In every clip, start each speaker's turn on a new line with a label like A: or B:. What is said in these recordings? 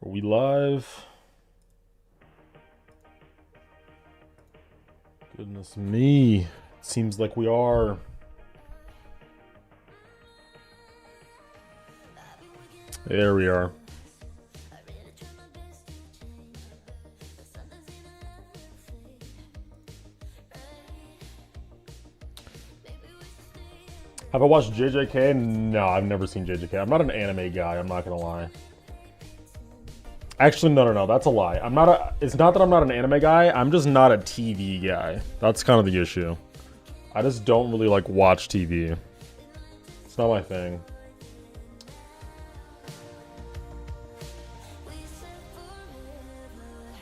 A: Are we live? Goodness me. Seems like we are. There we are. Have I watched JJK? No, I've never seen JJK. I'm not an anime guy, I'm not gonna lie. Actually, no, that's a lie. It's not that I'm not an anime guy, I'm just not a TV guy. That's kind of the issue. I just don't really like watch TV. It's not my thing.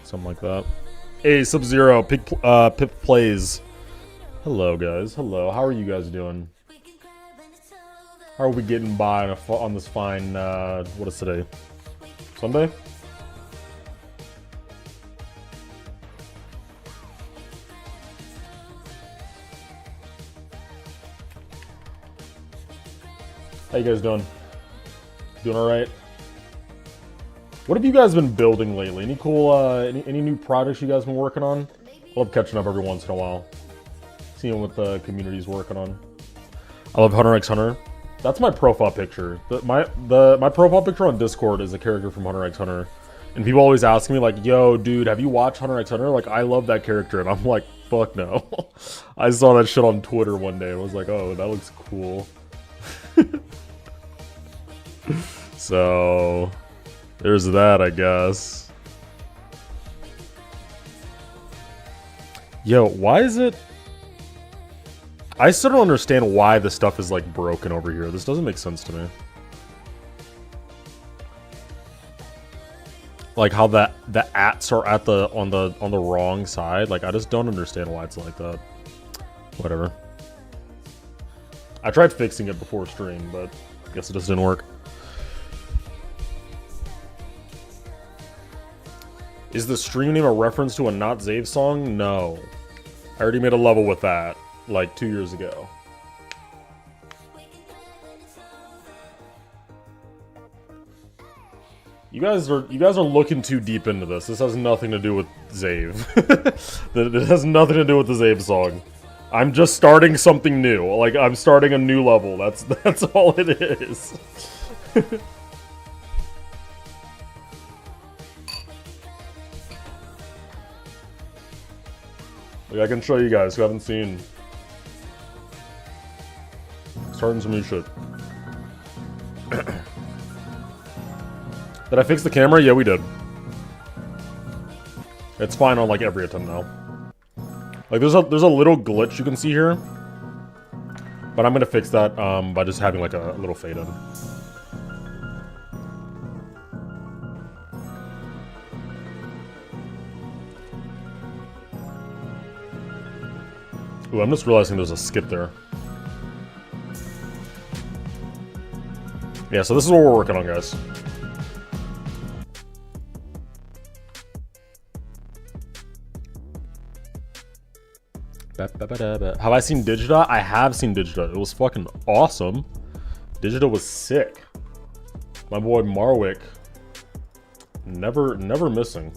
A: Something like that. Hey, Sub-Zero, Pip plays. Hello, guys. Hello. How are you guys doing? How are we getting by on this fine, what is today? Sunday? How you guys doing? Doing alright? What have you guys been building lately? Any cool, any new projects you guys been working on? I love catching up every once in a while. Seeing what the community's working on. I love Hunter x Hunter. That's my profile picture. My profile picture on Discord is a character from Hunter x Hunter. And people always ask me like, yo, dude, have you watched Hunter x Hunter? Like, I love that character. And I'm like, fuck no. I saw that shit on Twitter one day and was like, oh, that looks cool. So, there's that, I guess. Yo, why is it... I still don't understand why the stuff is, like, broken over here. This doesn't make sense to me. Like, how the ats are at on the wrong side. Like, I just don't understand why it's like that. Whatever. I tried fixing it before stream, but I guess it just didn't work. Is the stream name a reference to a Not Zave song? No. I already made a level with that, like 2 years ago. You guys are looking too deep into this. This has nothing to do with Zave. It has nothing to do with the Zave song. I'm just starting something new. Like, I'm starting a new level. That's all it is. Like, I can show you guys who haven't seen. Starting some new shit. Did I fix the camera? Yeah, we did. It's fine on like every attempt now. Like there's a little glitch you can see here, but I'm gonna fix that by just having like a little fade in. Ooh, I'm just realizing there's a skip there. Yeah, so this is what we're working on, guys. Have I seen Digita? I have seen Digita. It was fucking awesome. Digita was sick. My boy Marwick, never missing.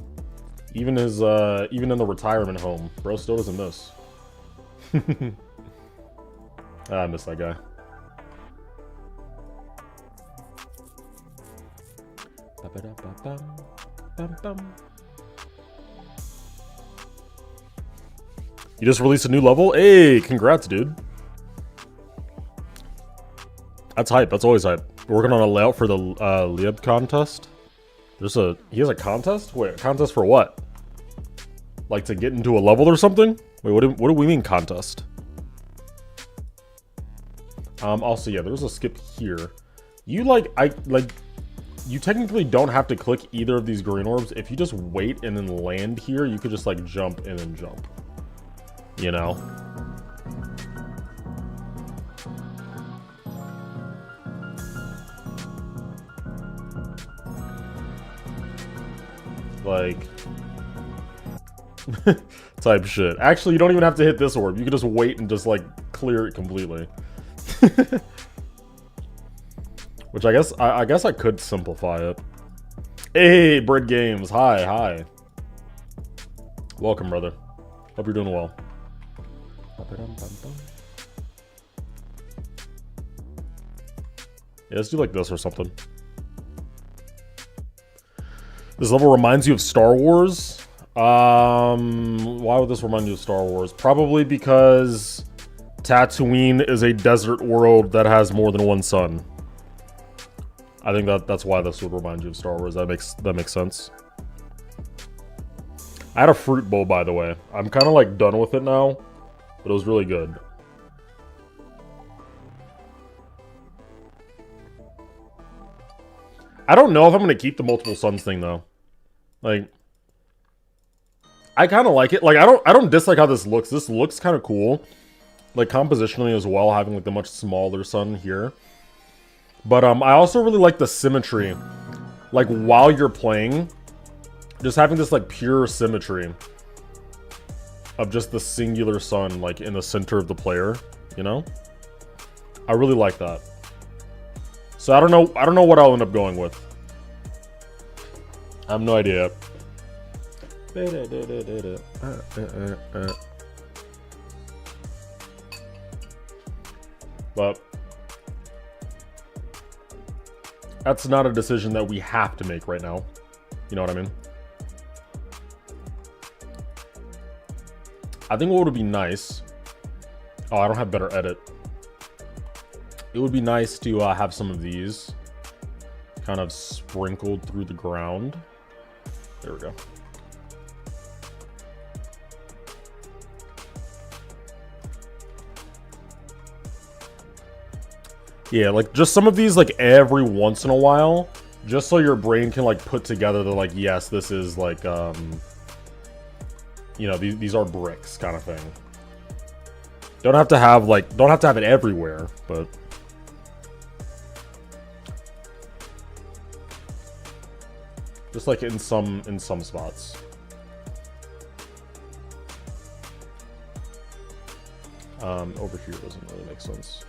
A: Even in the retirement home, bro still doesn't miss. I miss that guy. You just released a new level? Hey, congrats, dude. That's hype. That's always hype. We're working on a layout for the Lieb contest. He has a contest? Wait, a contest for what? Like to get into a level or something? Wait, what do we mean contest? Also, yeah, there's a skip here. You you technically don't have to click either of these green orbs. If you just wait and then land here, you could just like jump and then jump. You know? Like... type shit. Actually, you don't even have to hit this orb. You can just wait and just, like, clear it completely. Which I guess I could simplify it. Hey, Bread Games. Hi, hi. Welcome, brother. Hope you're doing well. Yeah, let's do like this or something. This level reminds you of Star Wars. Why would this remind you of Star Wars? Probably because Tatooine is a desert world that has more than one sun. I think that's why this would remind you of Star Wars. That makes sense. I had a fruit bowl, by the way. I'm kind of like done with it now, but it was really good. I don't know if I'm gonna keep the multiple suns thing though. Like, I kind of like it. Like, I don't dislike how this looks. This looks kind of cool, like compositionally as well, having like the much smaller sun here. But I also really like the symmetry. Like while you're playing, just having this like pure symmetry of just the singular sun like in the center of the player, you know? I really like that. So I don't know what I'll end up going with. I have no idea. But that's not a decision that we have to make right now. You know what I mean? I think what would be nice... Oh, I don't have better edit. It would be nice to have some of these kind of sprinkled through the ground. There we go. Yeah, like just some of these like every once in a while, just so your brain can like put together the like, yes, this is like, you know, these are bricks kind of thing. Don't have to have it everywhere, but just like in some spots. Over here doesn't really make sense.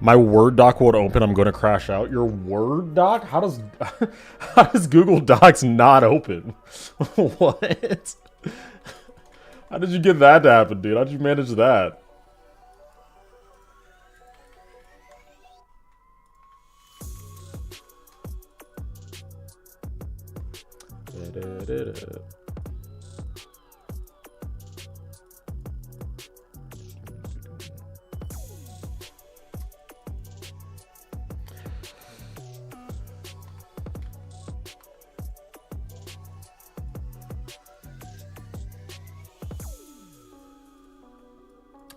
A: My Word doc won't open. I'm going to crash out. Your Word doc? How does Google Docs not open? What? How did you get that to happen, dude? How did you manage that?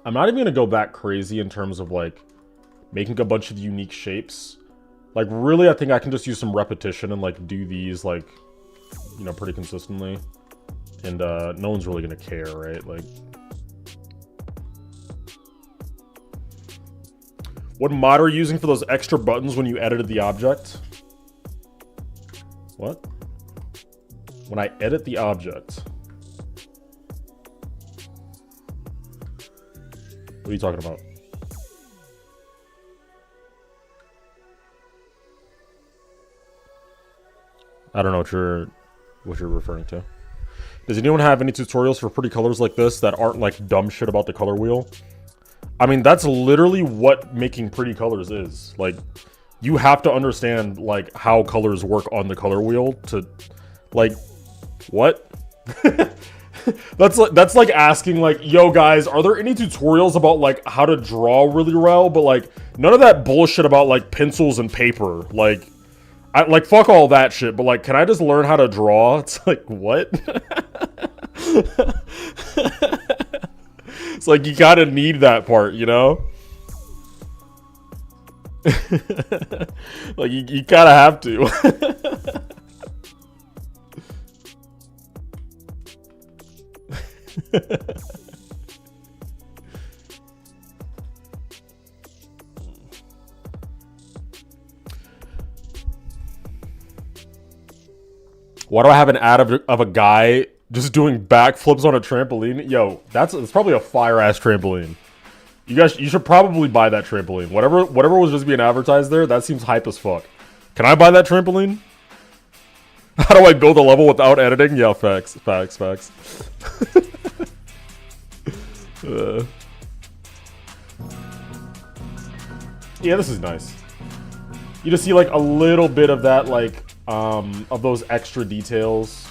A: I'm not even gonna go back crazy in terms of like making a bunch of unique shapes. Like really, I think I can just use some repetition and like do these like, you know, pretty consistently. And no one's really gonna care, right? Like, what mod are you using for those extra buttons when you edited the object? What? When I edit the object. What are you talking about? I don't know what you're referring to. Does anyone have any tutorials for pretty colors like this that aren't like dumb shit about the color wheel? I mean, that's literally what making pretty colors is. Like, you have to understand like how colors work on the color wheel to like what? That's like asking like, yo guys, are there any tutorials about like how to draw really well? But like none of that bullshit about like pencils and paper. Like I like fuck all that shit, but like can I just learn how to draw? It's like what? It's like you gotta need that part, you know? Like you gotta have to. Why do I have an ad of a guy just doing backflips on a trampoline? Yo, it's probably a fire-ass trampoline. You should probably buy that trampoline. Whatever was just being advertised there, that seems hype as fuck. Can I buy that trampoline? How do I build a level without editing? Yeah, facts. Yeah, this is nice. You just see like a little bit of that, like, of those extra details.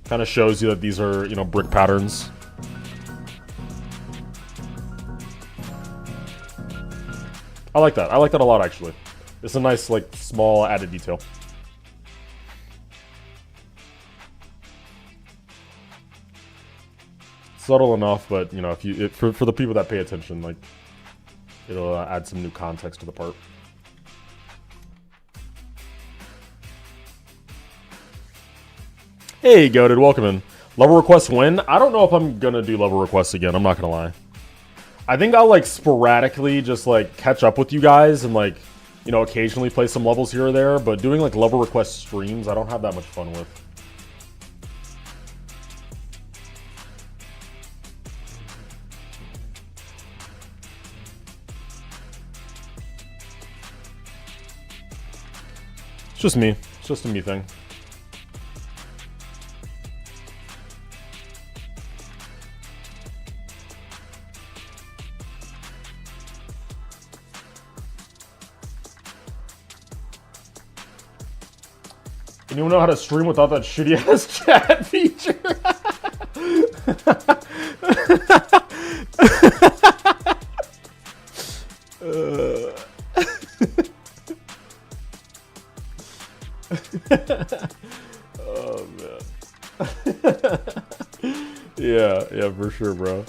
A: Kind of shows you that these are, you know, brick patterns. I like that. I like that a lot, actually. It's a nice, like, small added detail. Subtle enough, but, you know, for the people that pay attention, like, it'll add some new context to the part. Hey, Goated, welcome in. Level requests when? I don't know if I'm gonna do level requests again, I'm not gonna lie. I think I'll, like, sporadically just, like, catch up with you guys and, like, you know, occasionally play some levels here or there, but doing, like, level request streams, I don't have that much fun with. It's just me. It's just a me thing. Anyone know how to stream without that shitty ass chat feature? Oh man. Yeah, for sure, bro.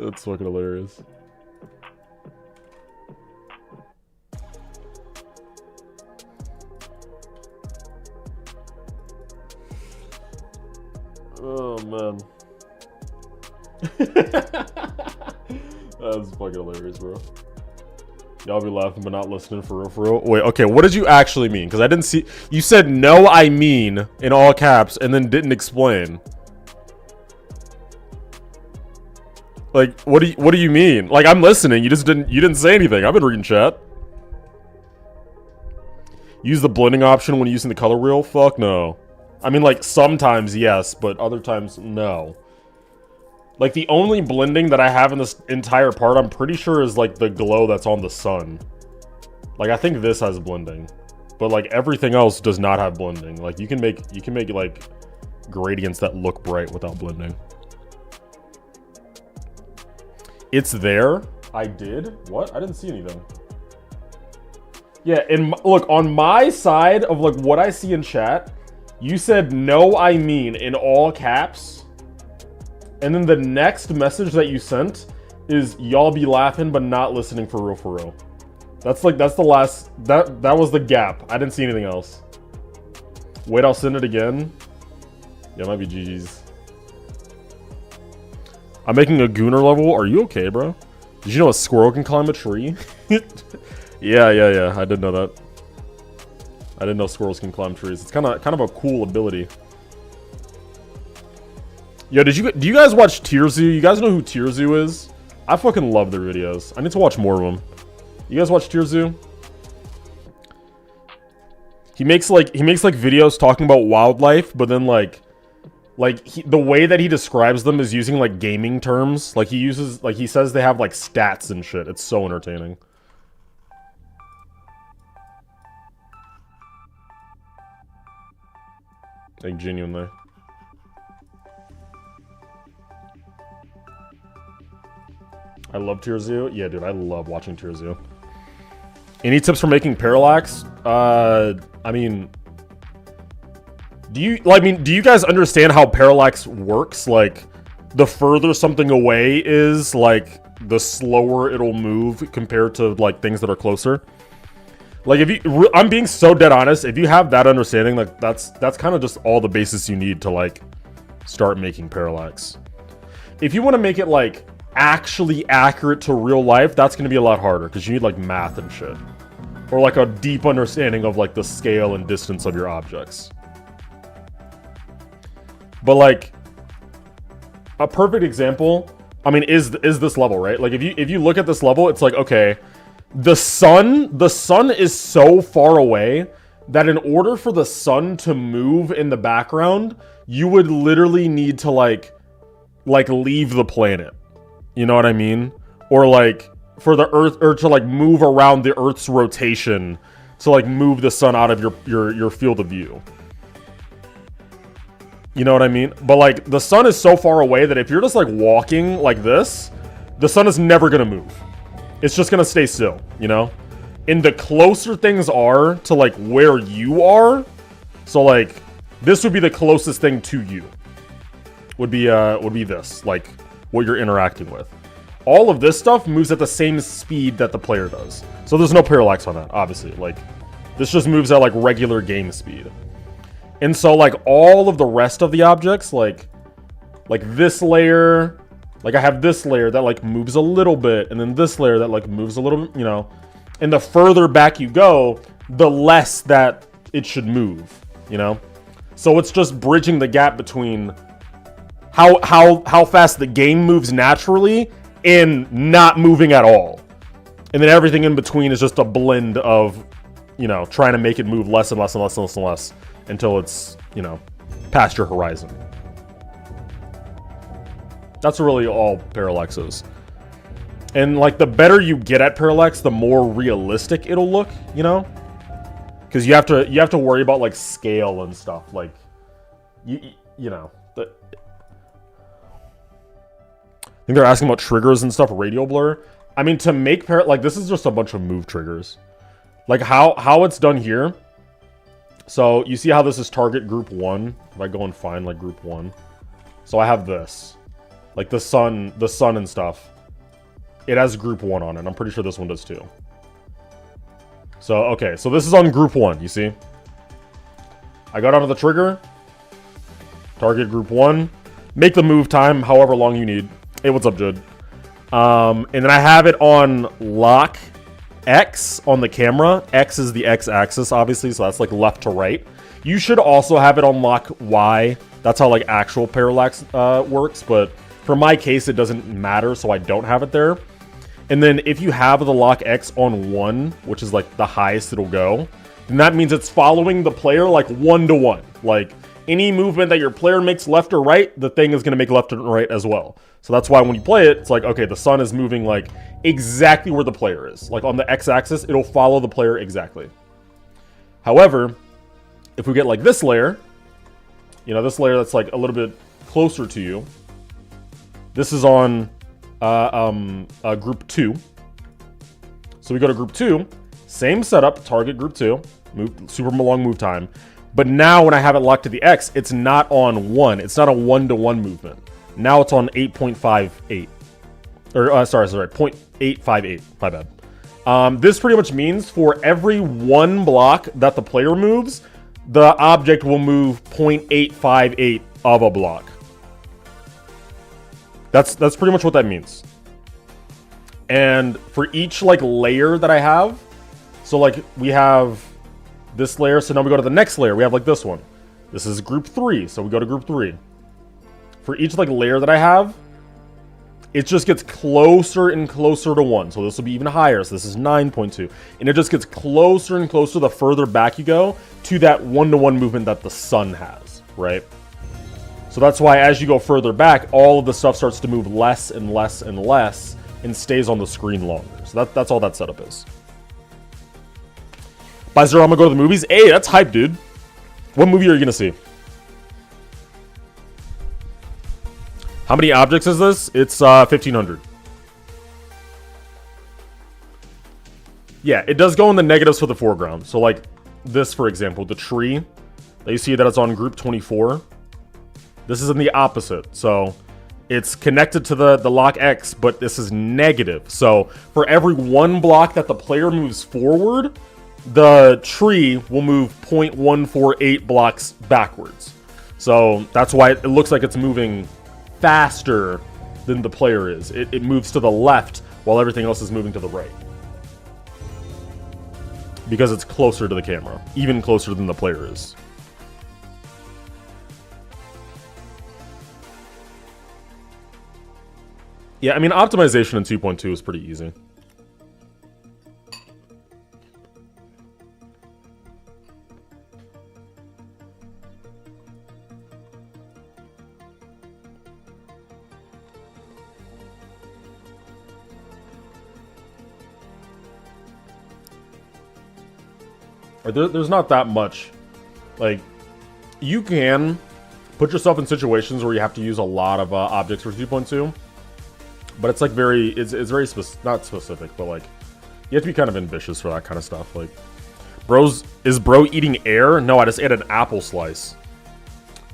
A: That's fucking hilarious. Oh man. That's fucking hilarious, bro. Y'all be laughing but not listening for real, for real. Wait, okay, what did you actually mean? Because I didn't see. You said no, I mean in all caps and then didn't explain. Like, what do you mean? Like, I'm listening. You didn't say anything. I've been reading chat. Use the blending option when using the color wheel? Fuck no. I mean, like, sometimes yes, but other times no. Like, the only blending that I have in this entire part, I'm pretty sure is, like, the glow that's on the sun. Like, I think this has blending. But, like, everything else does not have blending. Like, you can make, like, gradients that look bright without blending. It's there. I did? What? I didn't see anything. Yeah, look, on my side of, like, what I see in chat, you said, no, I mean, in all caps. And then the next message that you sent is, y'all be laughing but not listening for real, for real. That's, like, that's the last, that was the gap. I didn't see anything else. Wait, I'll send it again. Yeah, it might be GG's. I'm making a Gooner level. Are you okay, bro? Did you know a squirrel can climb a tree? Yeah. I did know that. I didn't know squirrels can climb trees. It's kind of a cool ability. Yo, do you guys watch Tierzu? You guys know who Tierzu is? I fucking love their videos. I need to watch more of them. You guys watch Tierzu? He makes like videos talking about wildlife, but then like the way that he describes them is using like gaming terms. Like he says they have like stats and shit. It's so entertaining. Like genuinely. I love Tierzu. Yeah, dude, I love watching Tierzu. Any tips for making parallax? I mean, do you guys understand how parallax works? Like, the further something away is, like, the slower it'll move compared to like things that are closer. Like if you, I'm being so dead honest, if you have that understanding, like that's kind of just all the basis you need to like start making parallax. If you want to make it like actually accurate to real life, that's going to be a lot harder because you need like math and shit. Or like a deep understanding of like the scale and distance of your objects. But like a perfect example, I mean, is this level, right? Like if you look at this level, it's like, okay, the sun is so far away that in order for the sun to move in the background, you would literally need to like leave the planet. You know what I mean? Or like for the Earth, or to like move around the Earth's rotation to like move the sun out of your field of view. You know what I mean? But like the sun is so far away that if you're just like walking like this, the sun is never gonna move. It's just gonna stay still, you know? And the closer things are to like where you are, so like this would be the closest thing to you. Would be this, like what you're interacting with. All of this stuff moves at the same speed that the player does. So there's no parallax on that, obviously. Like this just moves at like regular game speed. And so like all of the rest of the objects, like this layer, like I have this layer that like moves a little bit, and then this layer that like moves a little bit, you know. And the further back you go, the less that it should move, you know. So it's just bridging the gap between how fast the game moves naturally and not moving at all. And then everything in between is just a blend of, you know, trying to make it move less and less and less and less and less until it's, you know, past your horizon. That's really all parallax is. And like the better you get at parallax, the more realistic it'll look, you know? Because you have to worry about like scale and stuff. Like you know, I think they're asking about triggers and stuff, radial blur. I mean, to make like this is just a bunch of move triggers. Like how it's done here. So you see how this is target group 1. If I go and find like group 1. So I have this. Like the sun and stuff. It has group 1 on it. I'm pretty sure this one does too. So, okay. So this is on group 1, you see? I go down to the trigger. Target group 1. Make the move time however long you need. Hey, what's up, Judd? And then I have it on lock X on the camera. X is the X-axis, obviously, so that's like left to right. You should also have it on lock Y. That's how like actual parallax works, but for my case, it doesn't matter, so I don't have it there. And then if you have the lock X on 1, which is like the highest it'll go, then that means it's following the player like 1-to-1. Like any movement that your player makes left or right, the thing is going to make left and right as well. So that's why when you play it, it's like, okay, the sun is moving like exactly where the player is. Like on the X-axis, it'll follow the player exactly. However, if we get like this layer, you know, this layer that's like a little bit closer to you, this is on group 2. So we go to group 2, same setup, target group 2, move, super long move time. But now when I have it locked to the X, it's not on 1. It's not a 1-to-1 movement. Now it's on 8.58. Or, sorry, 0.858. My bad. This pretty much means for every 1 block that the player moves, the object will move 0.858 of a block. That's pretty much what that means. And for each like layer that I have, so like we have this layer, so now we go to the next layer, we have like this one. This is group 3, so we go to group 3. For each like layer that I have, it just gets closer and closer to 1. So this will be even higher. So this is 9.2. And it just gets closer and closer the further back you go to that 1-to-1 movement that the sun has, right? So that's why as you go further back, all of the stuff starts to move less and less and less and stays on the screen longer. So that's all that setup is. By Zero, I'm gonna go to the movies. Hey, that's hype, dude. What movie are you gonna see? How many objects is this? It's 1,500. Yeah, it does go in the negatives for the foreground. So like this, for example, the tree that you see that it's on group 24. This is in the opposite. So It's connected to the lock X, but this is negative. So for every 1 block that the player moves forward, the tree will move 0.148 blocks backwards. So that's why it looks like it's moving faster than the player is. It moves to the left while everything else is moving to the right. Because it's closer to the camera, even closer than the player is. Yeah, I mean, optimization in 2.2 is pretty easy. There's not that much. Like, you can put yourself in situations where you have to use a lot of objects for 2.2. But it's like it's very not specific, but like you have to be kind of ambitious for that kind of stuff. Like, is bro eating air? No, I just ate an apple slice.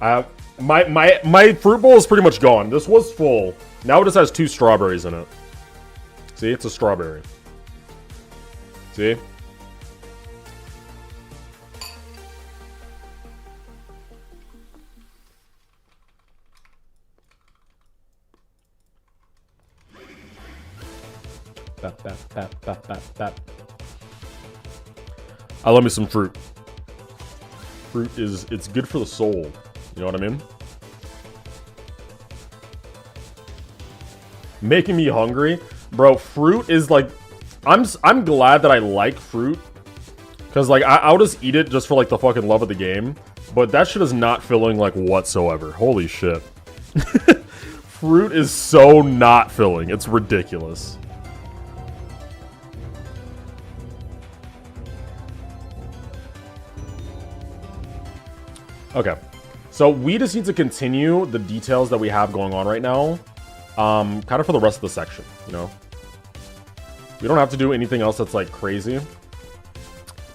A: My fruit bowl is pretty much gone. This was full. Now it just has 2 strawberries in it. See, it's a strawberry. See? I love me some fruit. Fruit it's good for the soul. You know what I mean? Making me hungry, bro. Fruit is like, I'm glad that I like fruit, cause like I'll just eat it just for like the fucking love of the game. But that shit is not filling like whatsoever. Holy shit. Fruit is so not filling. It's ridiculous. Okay, so we just need to continue the details that we have going on right now, kind of for the rest of the section, you know? We don't have to do anything else that's, like, crazy.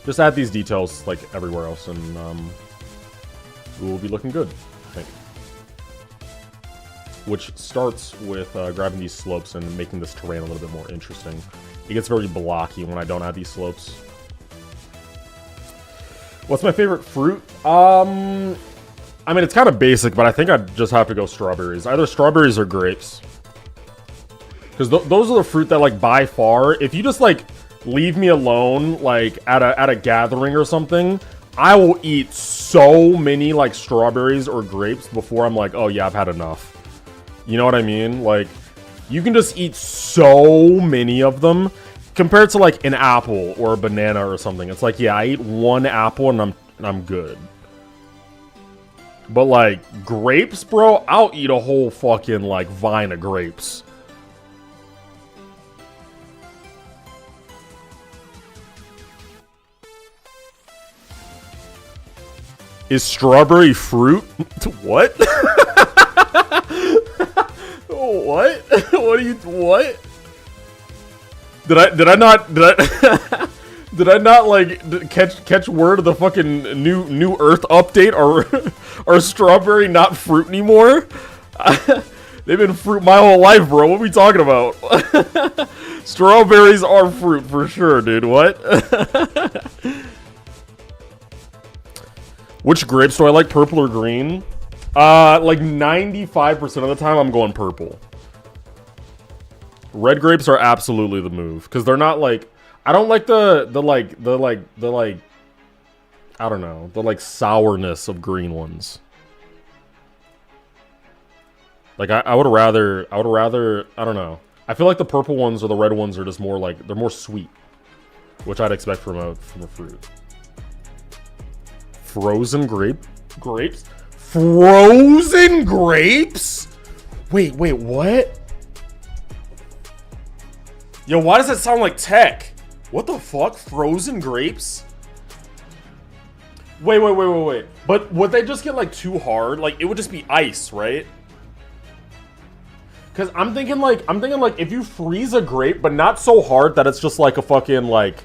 A: Just add these details, like, everywhere else, and we will be looking good, I think. Which starts with grabbing these slopes and making this terrain a little bit more interesting. It gets very blocky when I don't add these slopes. What's my favorite fruit? I mean, it's kind of basic, but I think I'd just have to go strawberries. Either strawberries or grapes. Because those are the fruit that, like, by far, if you just, like, leave me alone, like, at a gathering or something, I will eat so many, like, strawberries or grapes before I'm like, oh, yeah, I've had enough. You know what I mean? Like, you can just eat so many of them. Compared to like an apple or a banana or something, it's like, yeah, I eat 1 apple and I'm good. But like grapes, bro, I'll eat a whole fucking like vine of grapes. Is strawberry fruit? What? What? What? Did I not like catch word of the fucking new Earth update? Or strawberry not fruit anymore? They've been fruit my whole life, bro. What are we talking about? Strawberries are fruit for sure, dude. What? Which grapes do I like, purple or green? Like 95% of the time I'm going purple. Red grapes are absolutely the move, because they're not like, I don't like the I don't know, the like sourness of green ones. Like I would rather, I don't know. I feel like the purple ones or the red ones are just more like, they're more sweet, which I'd expect from a fruit. Frozen grapes? Frozen grapes? Wait, what? Yo, why does that sound like tech? What the fuck? Frozen grapes? Wait. But would they just get like too hard? Like it would just be ice, right? Cause I'm thinking like if you freeze a grape, but not so hard that it's just like a fucking like,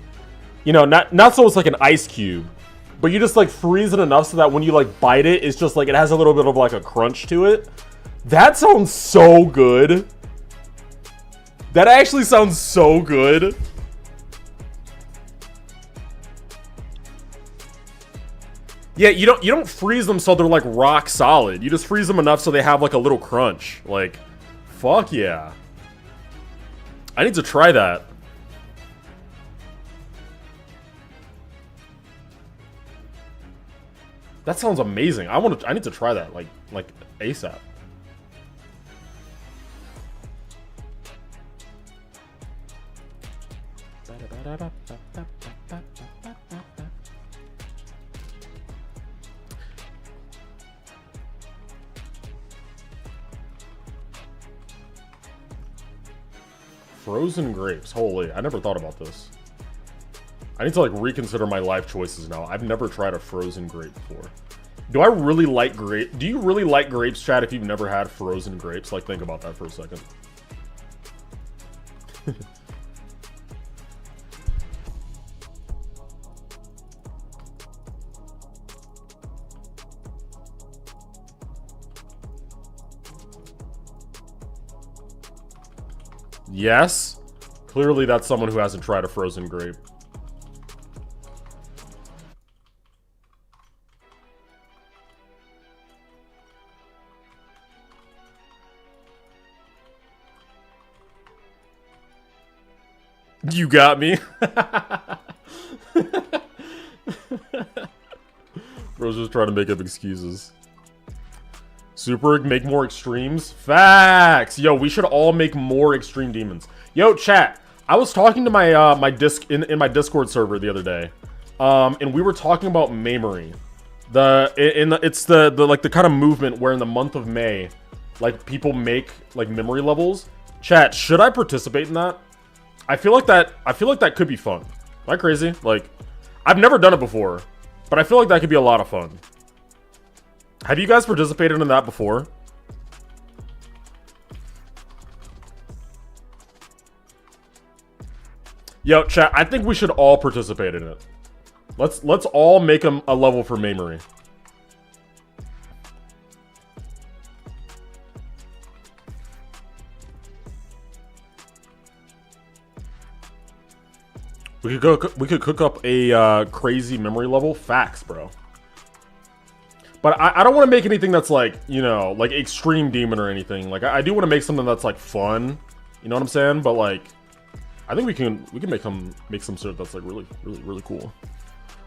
A: you know, not so it's like an ice cube, but you just like freeze it enough so that when you like bite it, it's just like it has a little bit of like a crunch to it. That sounds so good. That actually sounds so good. Yeah, you don't freeze them so they're like rock solid. You just freeze them enough so they have like a little crunch. Like, fuck yeah. I need to try that. That sounds amazing. I need to try that like ASAP. Frozen grapes. Holy, I never thought about this. I need to like reconsider my life choices now. I've never tried a frozen grape before. Do I really like grape? Do you really like grapes, Chad, if you've never had frozen grapes? Like, think about that for a second. Yes. Clearly that's someone who hasn't tried a frozen grape. You got me. Bro's just trying to make up excuses. Super, make more extremes. Facts. Yo, we should all make more extreme demons. Yo, chat. I was talking to my in my Discord server the other day, and we were talking about Mamery. It's the kind of movement where in the month of May, like people make like memory levels. Chat, should I participate in that? I feel like that could be fun. Am I crazy? Like, I've never done it before, but I feel like that could be a lot of fun. Have you guys participated in that before? Yo, chat, I think we should all participate in it. Let's all make a level for Mamery. We could cook up a crazy memory level. Facts, bro. But I don't want to make anything that's like, you know, like extreme demon or anything. Like I do want to make something that's like fun. You know what I'm saying? But like, I think we can make some sort that's like really cool.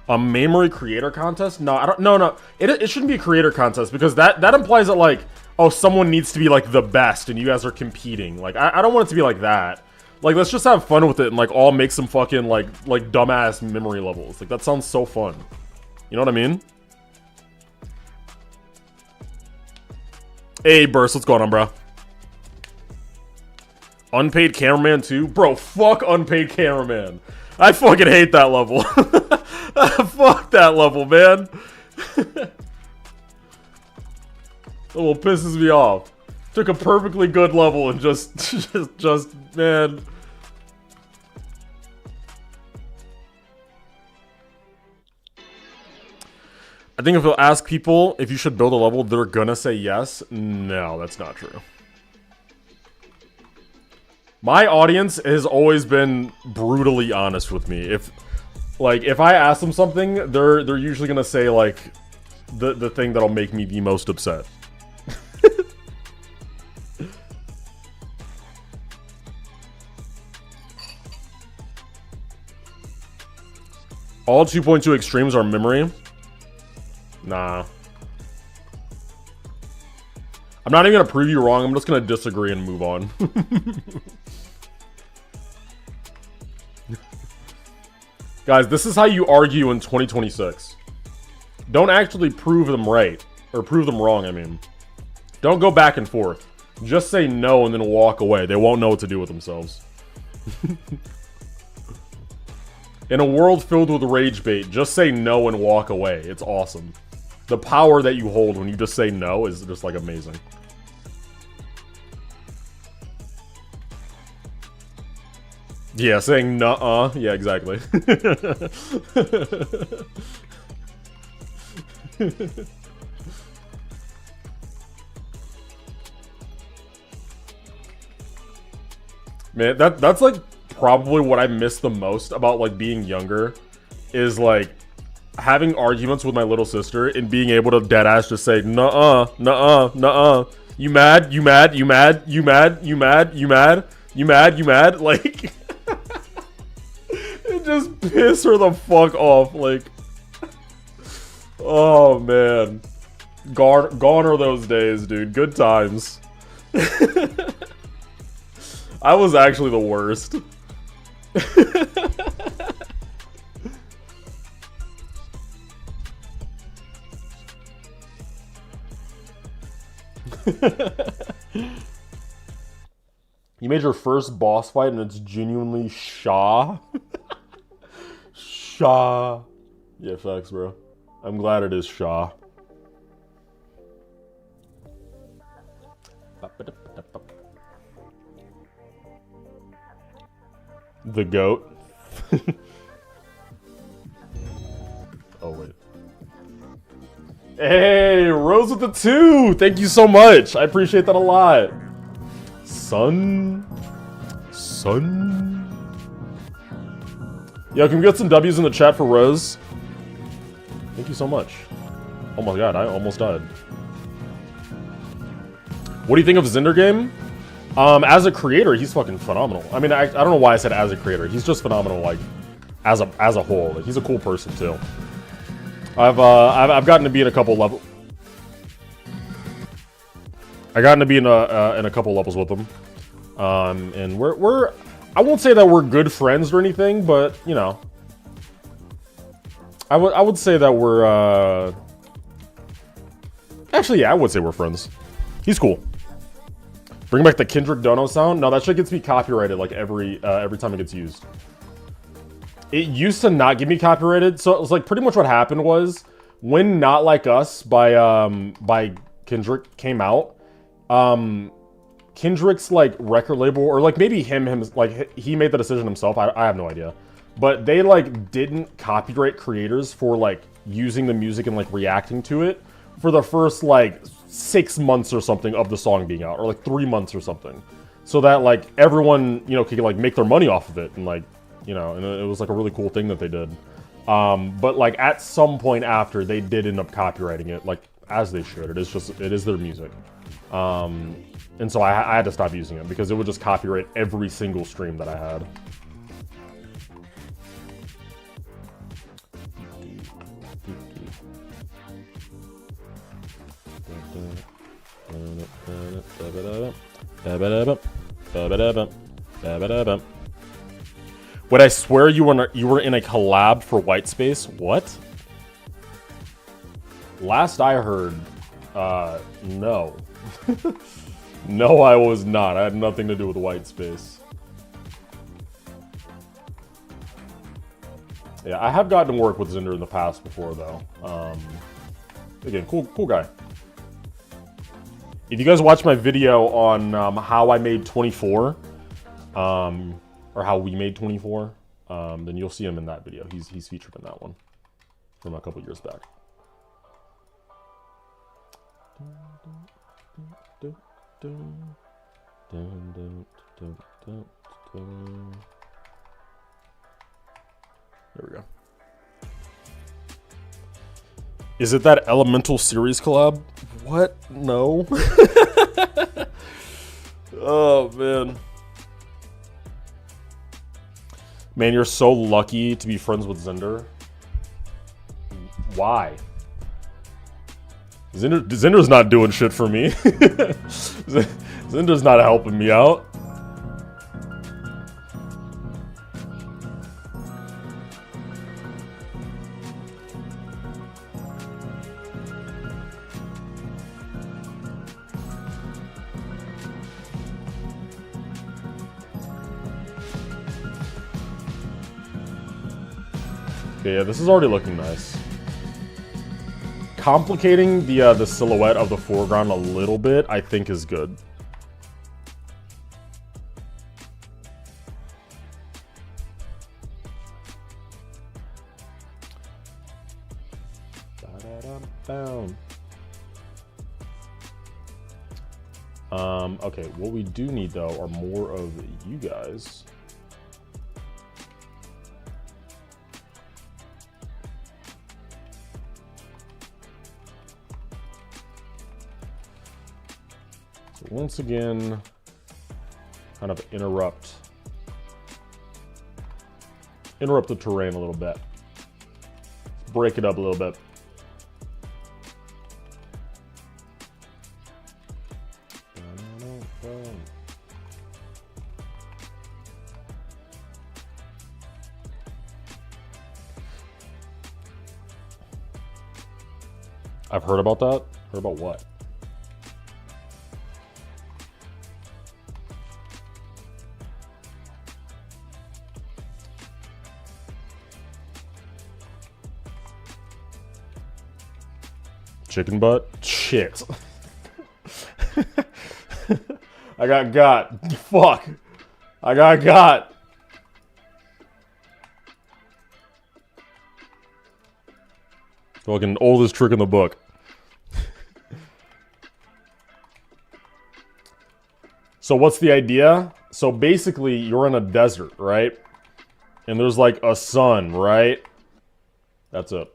A: A Mamery creator contest? No, I don't. No. It shouldn't be a creator contest because that implies that like, oh, someone needs to be like the best and you guys are competing. Like I don't want it to be like that. Like let's just have fun with it and like all make some fucking like dumbass memory levels. Like that sounds so fun. You know what I mean? Hey, Burst, what's going on, bro? Unpaid cameraman too? Bro, fuck unpaid cameraman. I fucking hate that level. Fuck that level, man. That level pisses me off. Took a perfectly good level and just man. I think if you'll ask people if you should build a level, they're gonna say yes. No, that's not true. My audience has always been brutally honest with me. If I ask them something, they're usually gonna say like the thing that'll make me the most upset. All 2.2 extremes are memory. Nah. I'm not even gonna prove you wrong. I'm just gonna disagree and move on. Guys, this is how you argue in 2026. Don't actually prove them right. Or prove them wrong, I mean. Don't go back and forth. Just say no and then walk away. They won't know what to do with themselves. In a world filled with rage bait, just say no and walk away. It's awesome. The power that you hold when you just say no is just like amazing. Yeah, saying nuh-uh. Yeah, exactly. Man, that's like probably what I miss the most about like being younger, is like having arguments with my little sister and being able to deadass just say nuh-uh, nuh-uh, nuh-uh. You mad? You mad? You mad? You mad? You mad? You mad? You mad? You mad? Like it just piss her the fuck off. Like, oh man, gone are those days, dude. Good times. I was actually the worst. You made your first boss fight and it's genuinely Shaw. Shaw. Yeah, facts, bro. I'm glad it is Shaw. The goat. Oh, wait. Hey, Rose with the 2! Thank you so much! I appreciate that a lot. Son. Yo, can we get some W's in the chat for Rose? Thank you so much. Oh my god, I almost died. What do you think of Zinder game? As a creator, he's fucking phenomenal. I mean, I don't know why I said as a creator. He's just phenomenal, like, as a whole. Like, he's a cool person, too. I've gotten to be in a couple levels. I gotten to be in a couple levels with him. And we're I won't say that we're good friends or anything, but, you know. I would say that we're, actually, yeah, I would say we're friends. He's cool. Bring back the Kendrick Dono sound? No, that shit gets me copyrighted, like, every time it gets used. It used to not get me copyrighted, so it was, like, pretty much what happened was, when Not Like Us by Kendrick came out, Kendrick's, like, record label, or, like, maybe him, like, he made the decision himself, I have no idea. But they, like, didn't copyright creators for, like, using the music and, like, reacting to it for the first, like, 6 months or something of the song being out, or, like, 3 months or something. So that, like, everyone, you know, could, like, make their money off of it, and, like, you know, and it was, like, a really cool thing that they did. But, like, at some point after, they did end up copywriting it, like, as they should. It is their music. And so I had to stop using it, because it would just copyright every single stream that I had. Would I swear you were in a collab for Whitespace? What? Last I heard, no. No, I was not. I had nothing to do with Whitespace. Yeah, I have gotten to work with Zinder in the past before, though. Again, cool guy. If you guys watch my video on how I made 24, or how we made 24, then you'll see him in that video. He's featured in that one from a couple years back. There we go. Is it that Elemental series collab? What? No. Oh, man. Man, you're so lucky to be friends with Zinder. Why? Zinder's not doing shit for me. Zinder's not helping me out. Okay, yeah, this is already looking nice. Complicating the silhouette of the foreground a little bit, I think, is good. Okay, what we do need though are more of you guys. So once again, kind of interrupt the terrain a little bit. Break it up a little bit. I've heard about that. Heard about what? Chicken butt? Shit. I got. Fuck. I got. Fucking oldest trick in the book. So what's the idea? So basically you're in a desert, right? And there's like a sun, right? That's it.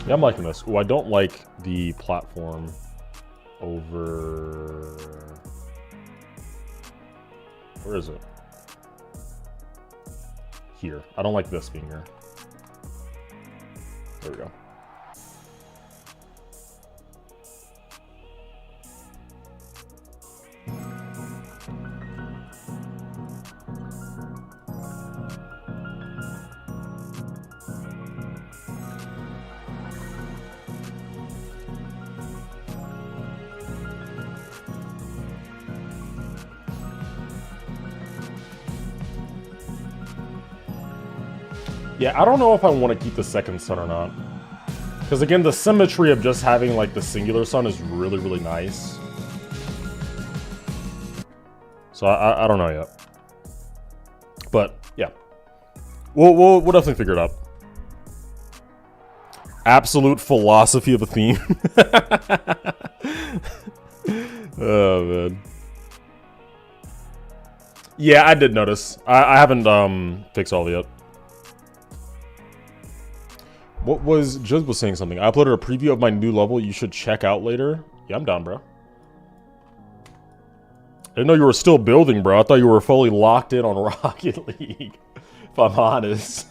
A: Yeah, I'm liking this. Oh, I don't like the platform over... Where is it? Here. I don't like this being here. There we go. Yeah, I don't know if I want to keep the second sun or not. Because again, the symmetry of just having like the singular sun is really, really nice. So I don't know yet. But yeah. We'll definitely figure it out. Absolute philosophy of a theme. Oh man. Yeah, I did notice. I haven't fixed all yet. What was... Juz was saying something. I uploaded a preview of my new level you should check out later. Yeah, I'm down, bro. I didn't know you were still building, bro. I thought you were fully locked in on Rocket League. If I'm honest.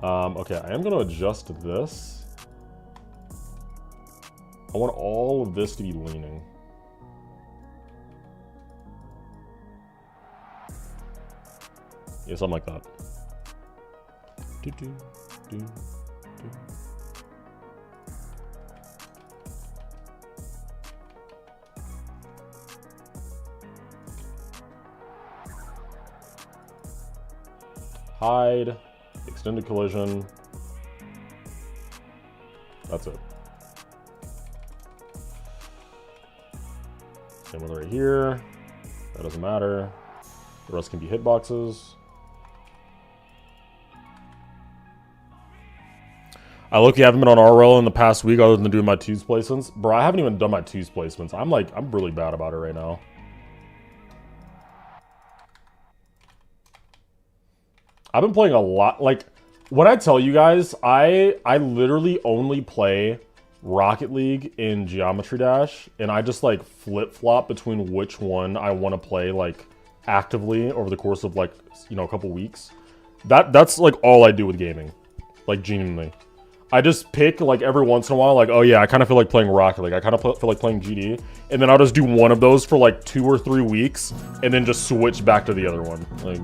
A: Okay, I am going to adjust this. I want all of this to be leaning. Yeah, something like that. Hide, extended collision. That's it. Same one right here. That doesn't matter. The rest can be hitboxes. I look, you haven't been on RL in the past week other than doing my twos placements. Bro, I haven't even done my twos placements. I'm really bad about it right now. I've been playing a lot. Like, when I tell you guys, I literally only play Rocket League in Geometry Dash, and I just like flip-flop between which one I want to play like actively over the course of like, you know, a couple weeks. That's like all I do with gaming. Like, genuinely. I just pick, like, every once in a while, like, oh yeah, I kind of feel like playing Rocket League. I kind of feel like playing GD. And then I'll just do one of those for, like, 2 or 3 weeks, and then just switch back to the other one. Like...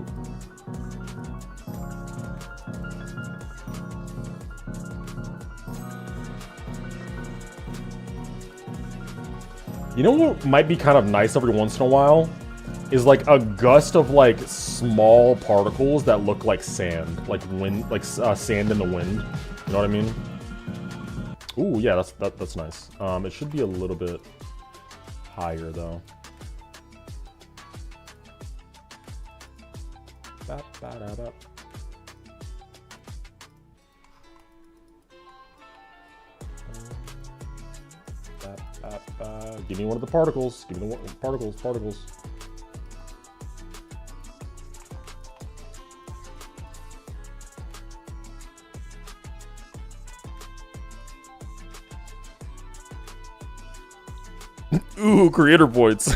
A: You know what might be kind of nice every once in a while? Is like a gust of like small particles that look like sand, like wind, like sand in the wind. You know what I mean? Ooh, yeah, that's nice. It should be a little bit higher though. Give me one of the particles. Give me the particles. Ooh, creator points.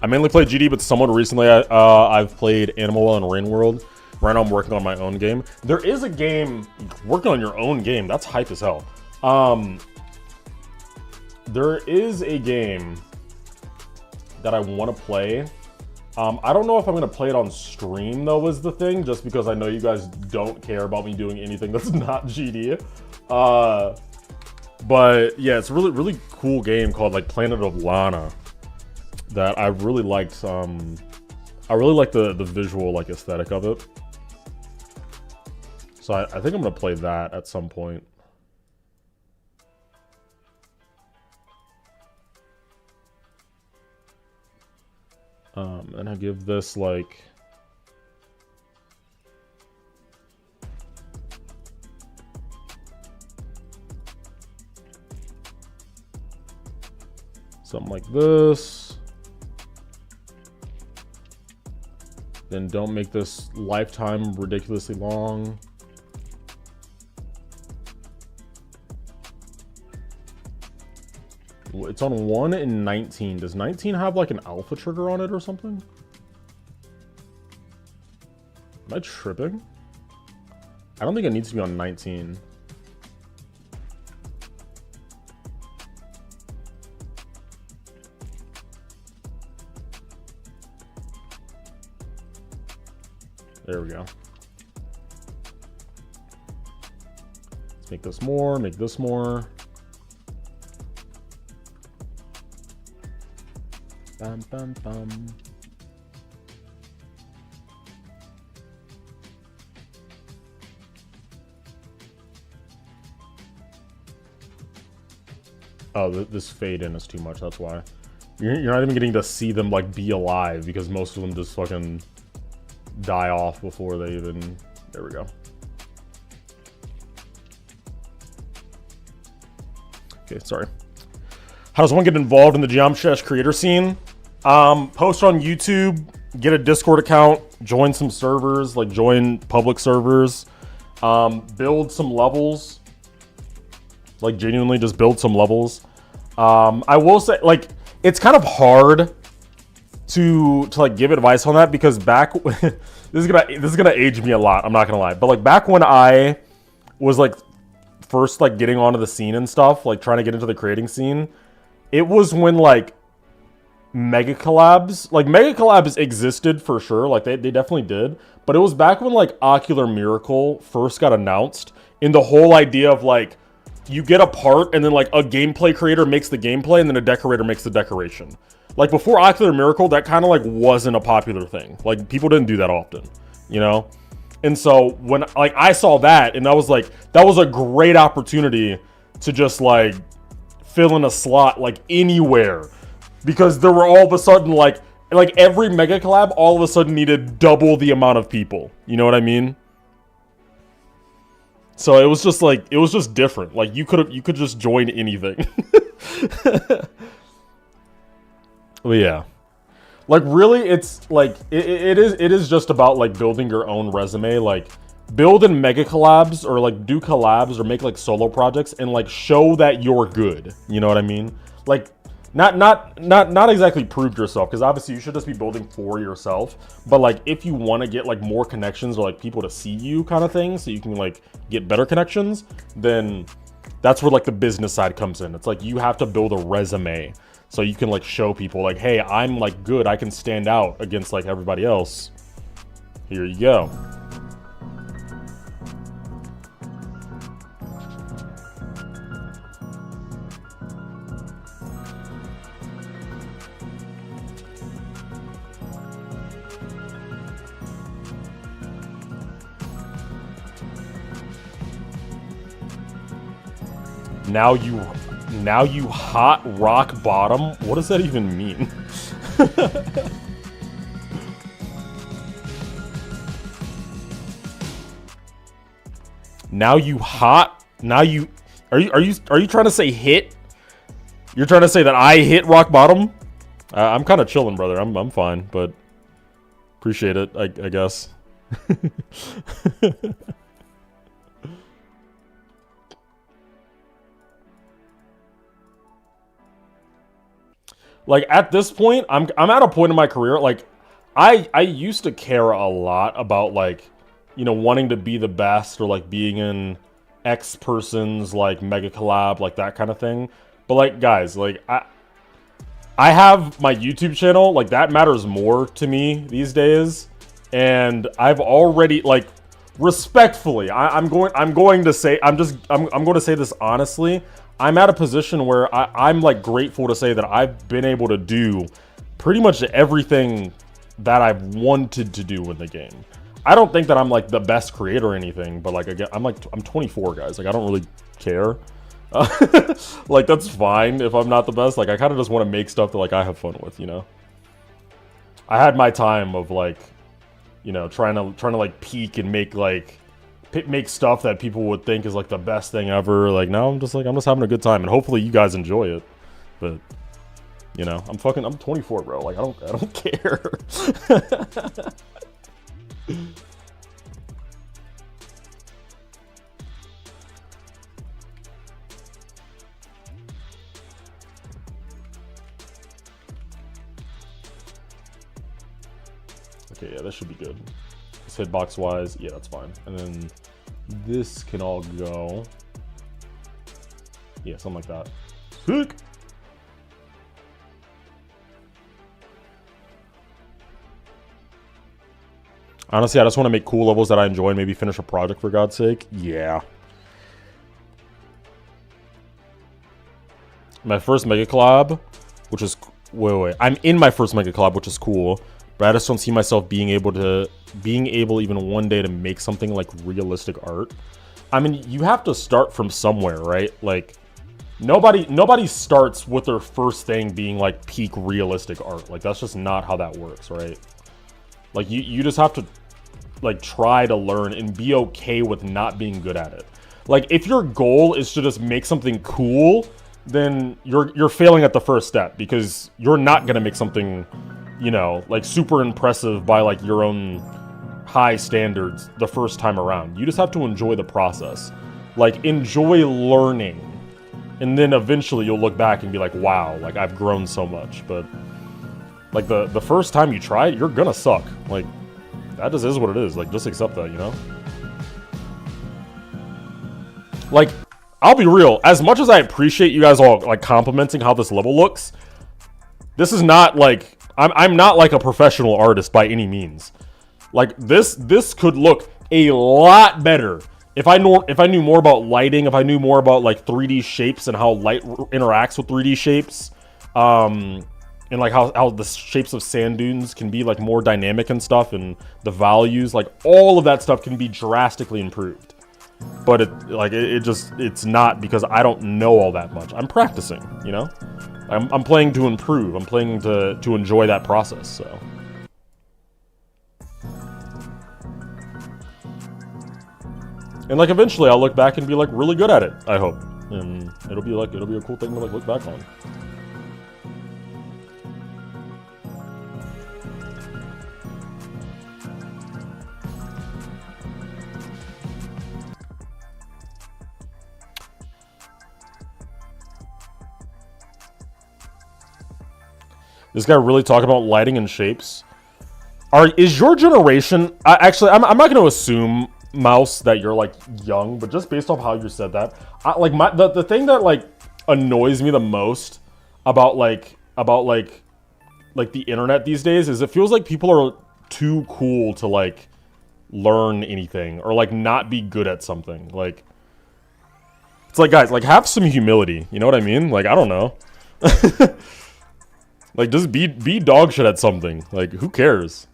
A: I mainly play GD, but somewhat recently I've played Animal Well and Rain World. Right now I'm working on my own game. There is a game, working on your own game, that's hype as hell. There is a game that I want to play. I don't know if I'm going to play it on stream, though, is the thing, just because I know you guys don't care about me doing anything that's not GD. But, yeah, it's a really cool game called, like, Planet of Lana that I really liked. I really like the visual, like, aesthetic of it. So I think I'm going to play that at some point. And I give this like something like this. Then don't make this lifetime ridiculously long. It's on 1 and 19. Does 19 have like an alpha trigger on it or something? Am I tripping? I don't think it needs to be on 19. There we go. Let's make this more, make this more. Bum, bum, bum. Oh, this fade in is too much, that's why. You're not even getting to see them, like, be alive, because most of them just fucking die off before they even... There we go. Okay, sorry. How does one get involved in the Geometry creator scene? Post on YouTube, get a Discord account, join some servers, like join public servers, build some levels, like genuinely just build some levels. I will say, like, it's kind of hard to like give advice on that because back this is gonna age me a lot, I'm not gonna lie, but like back when I was like first like getting onto the scene and stuff, like trying to get into the creating scene, it was when like mega collabs existed for sure, like they definitely did, but it was back when like Ocular Miracle first got announced, and the whole idea of like you get a part and then like a gameplay creator makes the gameplay and then a decorator makes the decoration. Like before Ocular Miracle, that kind of like wasn't a popular thing. Like people didn't do that often, you know? And so when like I saw that, and I was like, that was a great opportunity to just like fill in a slot like anywhere, because there were all of a sudden like every mega collab all of a sudden needed double the amount of people. You know what I mean? So it was just like, it was just different. Like you could just join anything. Well, yeah, like really, it's like it is just about like building your own resume. Like build in mega collabs or like do collabs or make like solo projects and like show that you're good. You know what I mean? Like not exactly prove yourself, because obviously you should just be building for yourself. But like if you want to get like more connections or like people to see you kind of thing, so you can like get better connections, then that's where like the business side comes in. It's like you have to build a resume. So you can like show people like, hey, I'm like good. I can stand out against like everybody else. Here you go. Now you hot rock bottom? What does that even mean? Now you hot? Now you are you trying to say hit? You're trying to say that I hit rock bottom? I'm kind of chilling, brother. I'm fine, but appreciate it, I guess. Like at this point, I'm at a point in my career, like I used to care a lot about like, you know, wanting to be the best or like being in X person's like mega collab, like that kind of thing. But like guys, like I have my YouTube channel, like that matters more to me these days. And I've already like respectfully, I'm going to say I'm going to say this honestly. I'm at a position where I'm like grateful to say that I've been able to do pretty much everything that I've wanted to do in the game. I don't think that I'm like the best creator or anything, but like again, I'm 24, guys. Like I don't really care. Like that's fine if I'm not the best. Like I kind of just want to make stuff that like I have fun with, you know. I had my time of like, you know, trying to like peak and make stuff that people would think is like the best thing ever. Like now I'm just having a good time, and hopefully you guys enjoy it. But you know, I'm 24, bro. Like I don't care. Okay, yeah, that should be good. This hitbox wise, yeah, that's fine. And then this can all go. Yeah, something like that. Sick. Honestly, I just want to make cool levels that I enjoy and maybe finish a project for God's sake. Yeah. My first mega collab, which is wait. I'm in my first mega collab, which is cool. But I just don't see myself being able even one day to make something like realistic art. I mean, you have to start from somewhere, right? Like nobody starts with their first thing being like peak realistic art. Like that's just not how that works, right? Like you just have to like try to learn and be okay with not being good at it. Like if your goal is to just make something cool, then you're failing at the first step, because you're not gonna make something, you know, like super impressive by like your own high standards the first time around. You just have to enjoy the process. Like enjoy learning. And then eventually you'll look back and be like, wow, like I've grown so much. But like the first time you try it, you're gonna suck. Like that just is what it is. Like just accept that, you know? Like I'll be real, as much as I appreciate you guys all like complimenting how this level looks, this is not like I'm not like a professional artist by any means. Like this could look a lot better if I knew more about lighting, if I knew more about like 3D shapes and how light interacts with 3D shapes, and like how the shapes of sand dunes can be like more dynamic and stuff, and the values, like all of that stuff can be drastically improved. But it's not, because I don't know all that much. I'm practicing, you know? I'm playing to improve. I'm playing to enjoy that process, so. And like eventually I'll look back and be like really good at it, I hope. And it'll be a cool thing to like look back on. This guy really talking about lighting and shapes. Is your generation... I'm not going to assume, Mouse, that you're, like, young, but just based off how you said that, the thing that, like, annoys me the most about the internet these days is it feels like people are too cool to, like, learn anything or, like, not be good at something. Like, it's like, guys, like, have some humility. You know what I mean? Like, I don't know. Like, just be dog shit at something. Like, who cares?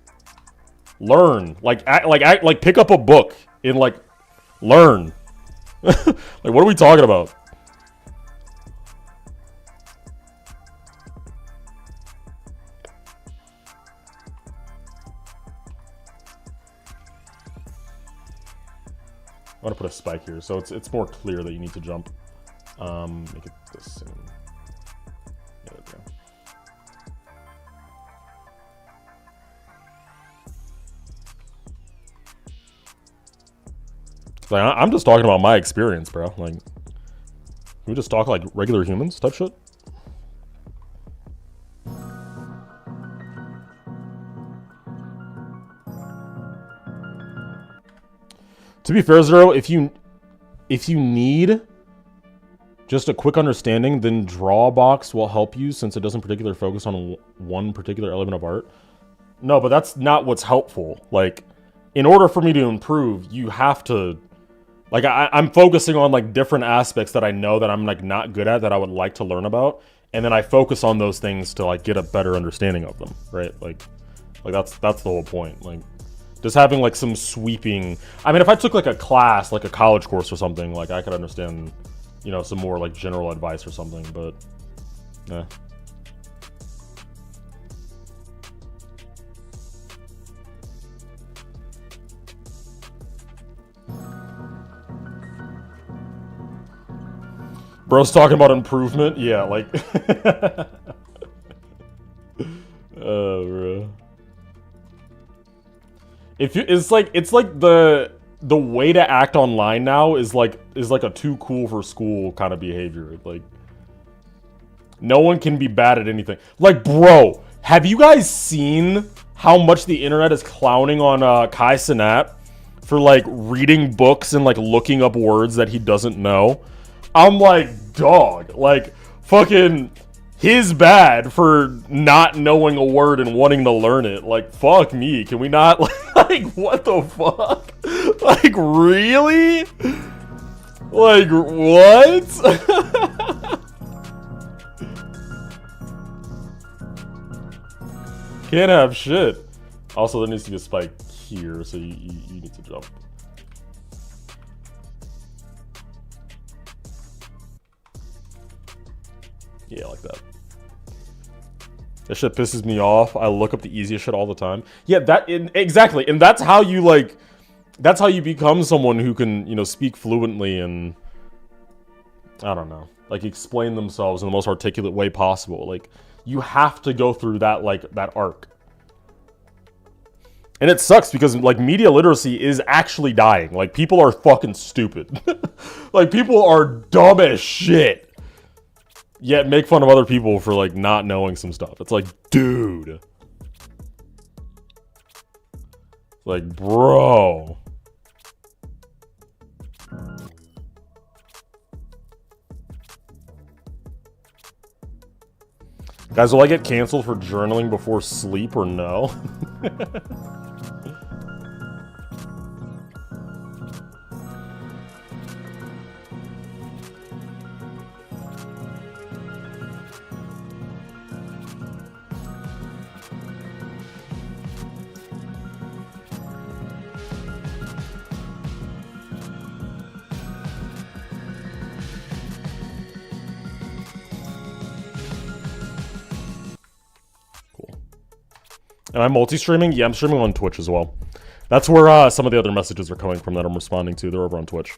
A: Learn. Like, pick up a book and, like, learn. Like, what are we talking about? I want to put a spike here, so it's more clear that you need to jump. Make it the same. There we go. Like, I'm just talking about my experience, bro. Like, we just talk like regular humans type shit. To be fair, Zero, if you need just a quick understanding, then draw box will help you since it doesn't particularly focus on one particular element of art. No, but that's not what's helpful. Like, in order for me to improve, you have to, like, I'm focusing on like different aspects that I know that I'm like not good at that I would like to learn about, and then I focus on those things to like get a better understanding of them, right? Like that's the whole point. Like, just having like some sweeping. I mean, if I took like a class, like a college course or something, like I could understand, you know, some more like general advice or something, but yeah. Bro's talking about improvement. Yeah, like oh, bro. If you, it's like the way to act online now is like a too cool for school kind of behavior. Like, no one can be bad at anything. Like, bro, have you guys seen how much the internet is clowning on Kai Cenat for like reading books and like looking up words that he doesn't know? I'm like, dog, like fucking his bad for not knowing a word and wanting to learn it. Like, fuck me. Can we not, like, what the fuck? Like, really? Like, what? Can't have shit. Also, there needs to be a spike here, so you need to jump. Yeah, like that. That shit pisses me off. I look up the easiest shit all the time. Yeah, exactly. And that's how you, like, that's how you become someone who can, you know, speak fluently and, I don't know, like, explain themselves in the most articulate way possible. Like, you have to go through that, like, that arc. And it sucks because, like, media literacy is actually dying. Like, people are fucking stupid. Like, people are dumb as shit. Yet make fun of other people for, like, not knowing some stuff. It's like, dude. Like, bro. Guys, will I get canceled for journaling before sleep or no? Am I multi-streaming? Yeah, I'm streaming on Twitch as well. That's where some of the other messages are coming from that I'm responding to. They're over on Twitch.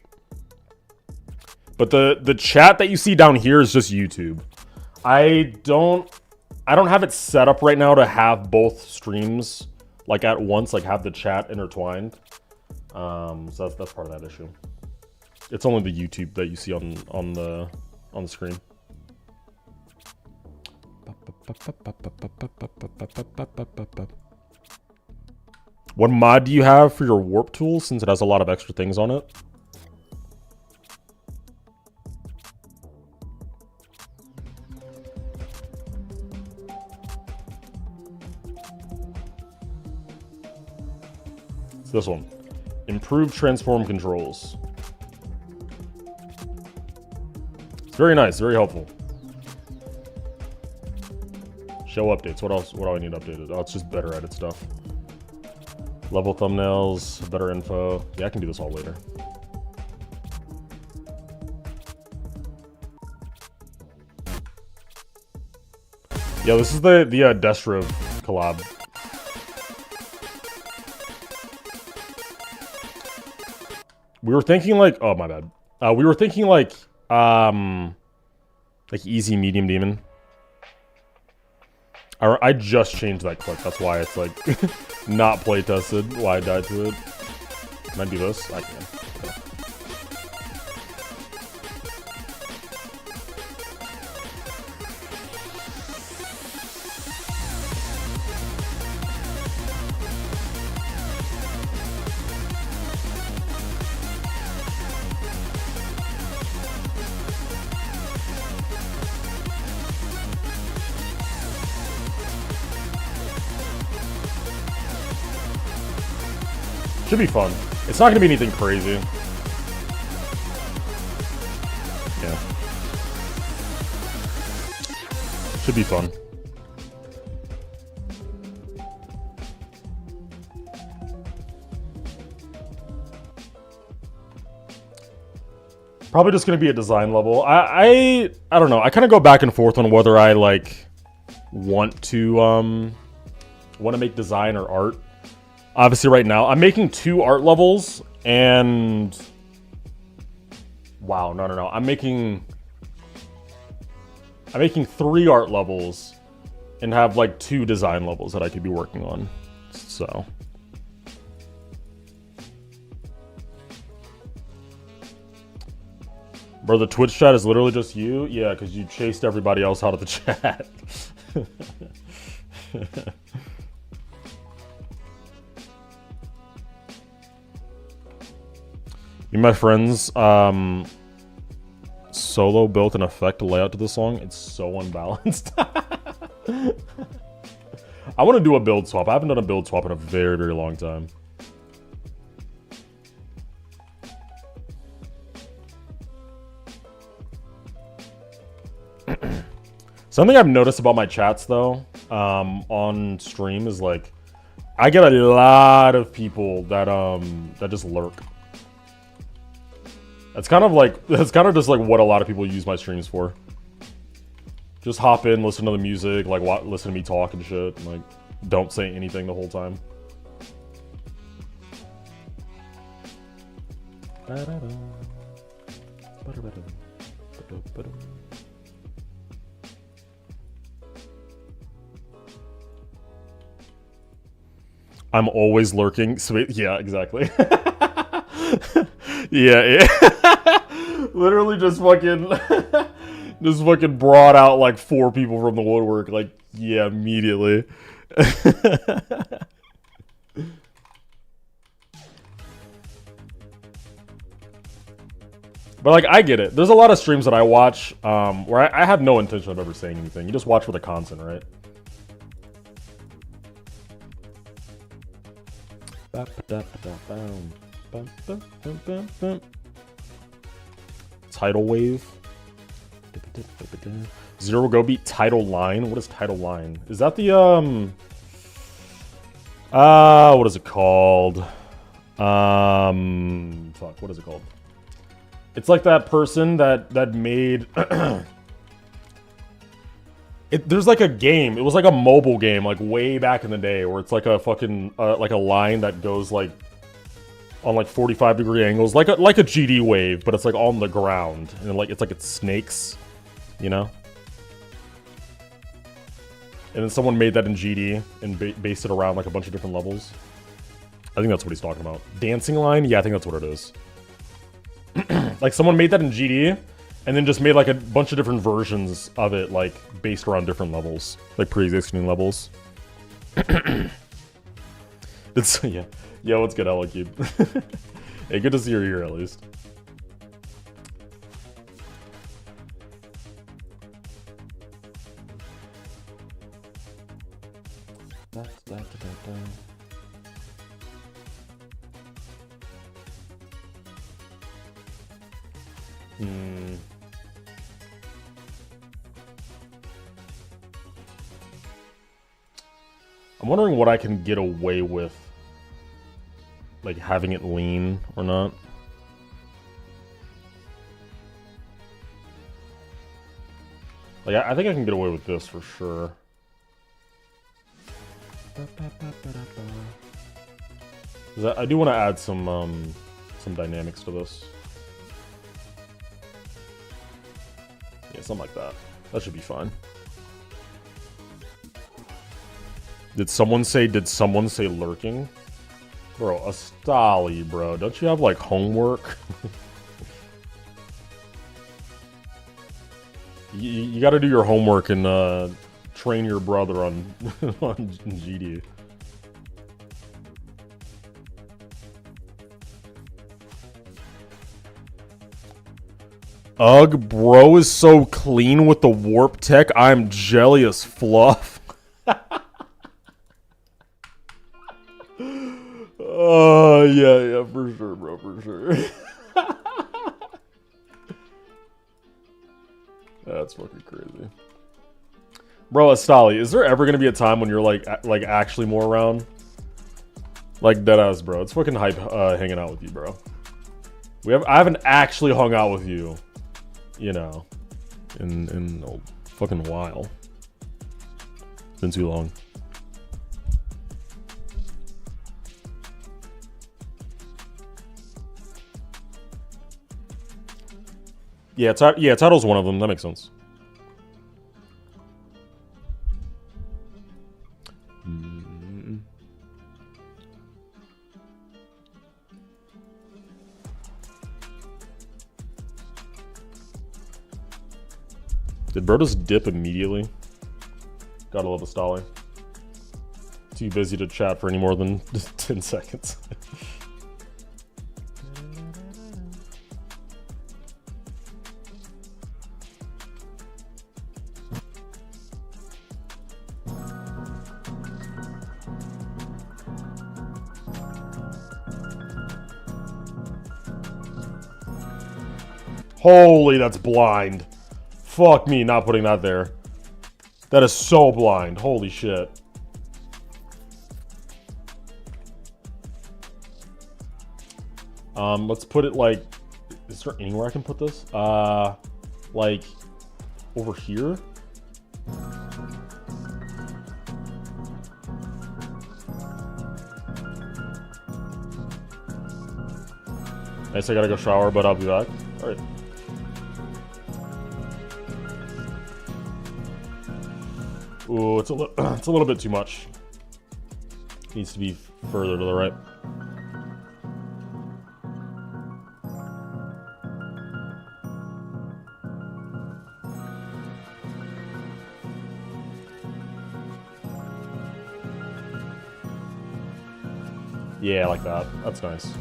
A: But the chat that you see down here is just YouTube. I don't have it set up right now to have both streams like at once, like have the chat intertwined. So that's part of that issue. It's only the YouTube that you see on the screen. What mod do you have for your warp tool since it has a lot of extra things on it? It's this one. Improved transform controls. It's very nice, very helpful. Show updates. What else? What do I need updated? Oh, it's just better edit stuff. Level thumbnails, better info. Yeah, I can do this all later. Yeah, this is the Destro collab. We were thinking like, oh my bad. We were thinking like easy, medium, demon. I just changed that clip. That's why it's like not play tested. Why I died to it. Can I do this? I can. Okay. Should be fun. It's not gonna be anything crazy. Yeah. Should be fun. Probably just gonna be a design level. I don't know. I kind of go back and forth on whether I like want to make design or art. Obviously, right now I'm making 2 art levels, and wow, no. I'm making 3 art levels, and have like 2 design levels that I could be working on. So. Bro, the Twitch chat is literally just you? Yeah, because you chased everybody else out of the chat. Me and my friends solo built an effect layout to the song. It's so unbalanced. I want to do a build swap. I haven't done a build swap in a very, very long time. Something I've noticed about my chats, though, on stream is, like, I get a lot of people that just lurk. That's kind of just like what a lot of people use my streams for. Just hop in, listen to the music, like listen to me talk and shit, and like don't say anything the whole time. I'm always lurking. Sweet. Yeah, exactly. yeah. Literally just fucking brought out like 4 people from the woodwork. Like, yeah, immediately. But like, I get it. There's a lot of streams that I watch where I have no intention of ever saying anything. You just watch for the content, right? Tidal wave. Zero go beat tidal line. What is tidal line? Is that the what is it called? Fuck, what is it called? It's like that person that made there's like a game. It was like a mobile game, like way back in the day, where it's like a fucking like a line that goes like on like 45-degree angles, like a GD wave, but it's like on the ground, and like it's snakes, you know. And then someone made that in GD and based it around like a bunch of different levels. I think that's what he's talking about. Dancing line? Yeah, I think that's what it is. Like someone made that in GD. And then just made like a bunch of different versions of it, like based around different levels, like pre-existing levels. It's yeah, what's good, Hello Cube? Hey, good to see you here at least. I'm wondering what I can get away with, like having it lean or not. Like I think I can get away with this for sure. I do want to add some some dynamics to this. Yeah, something like that. That should be fine. Did someone say lurking? Bro, Astali, bro. Don't you have, like, homework? you gotta do your homework and, train your brother on, on GD. Ugh, bro is so clean with the warp tech, I'm jelly as fluff. Oh, yeah, for sure, bro, for sure. That's fucking crazy. Bro, Astali, is there ever gonna be a time when you're, like actually more around? Like, deadass, bro. It's fucking hype, hanging out with you, bro. I haven't actually hung out with you, you know, in a fucking while. It's been too long. Yeah, title's one of them. That makes sense. Did bro just dip immediately? Gotta love Astali. Too busy to chat for any more than 10 seconds. Holy, that's blind. Fuck me not putting that there. That is so blind. Holy shit. Let's put it like... Is there anywhere I can put this? Like... Over here? Nice, I gotta go shower, but I'll be back. Alright. Ooh, it's a little bit too much. Needs to be further to the right. Yeah, like that. That's nice.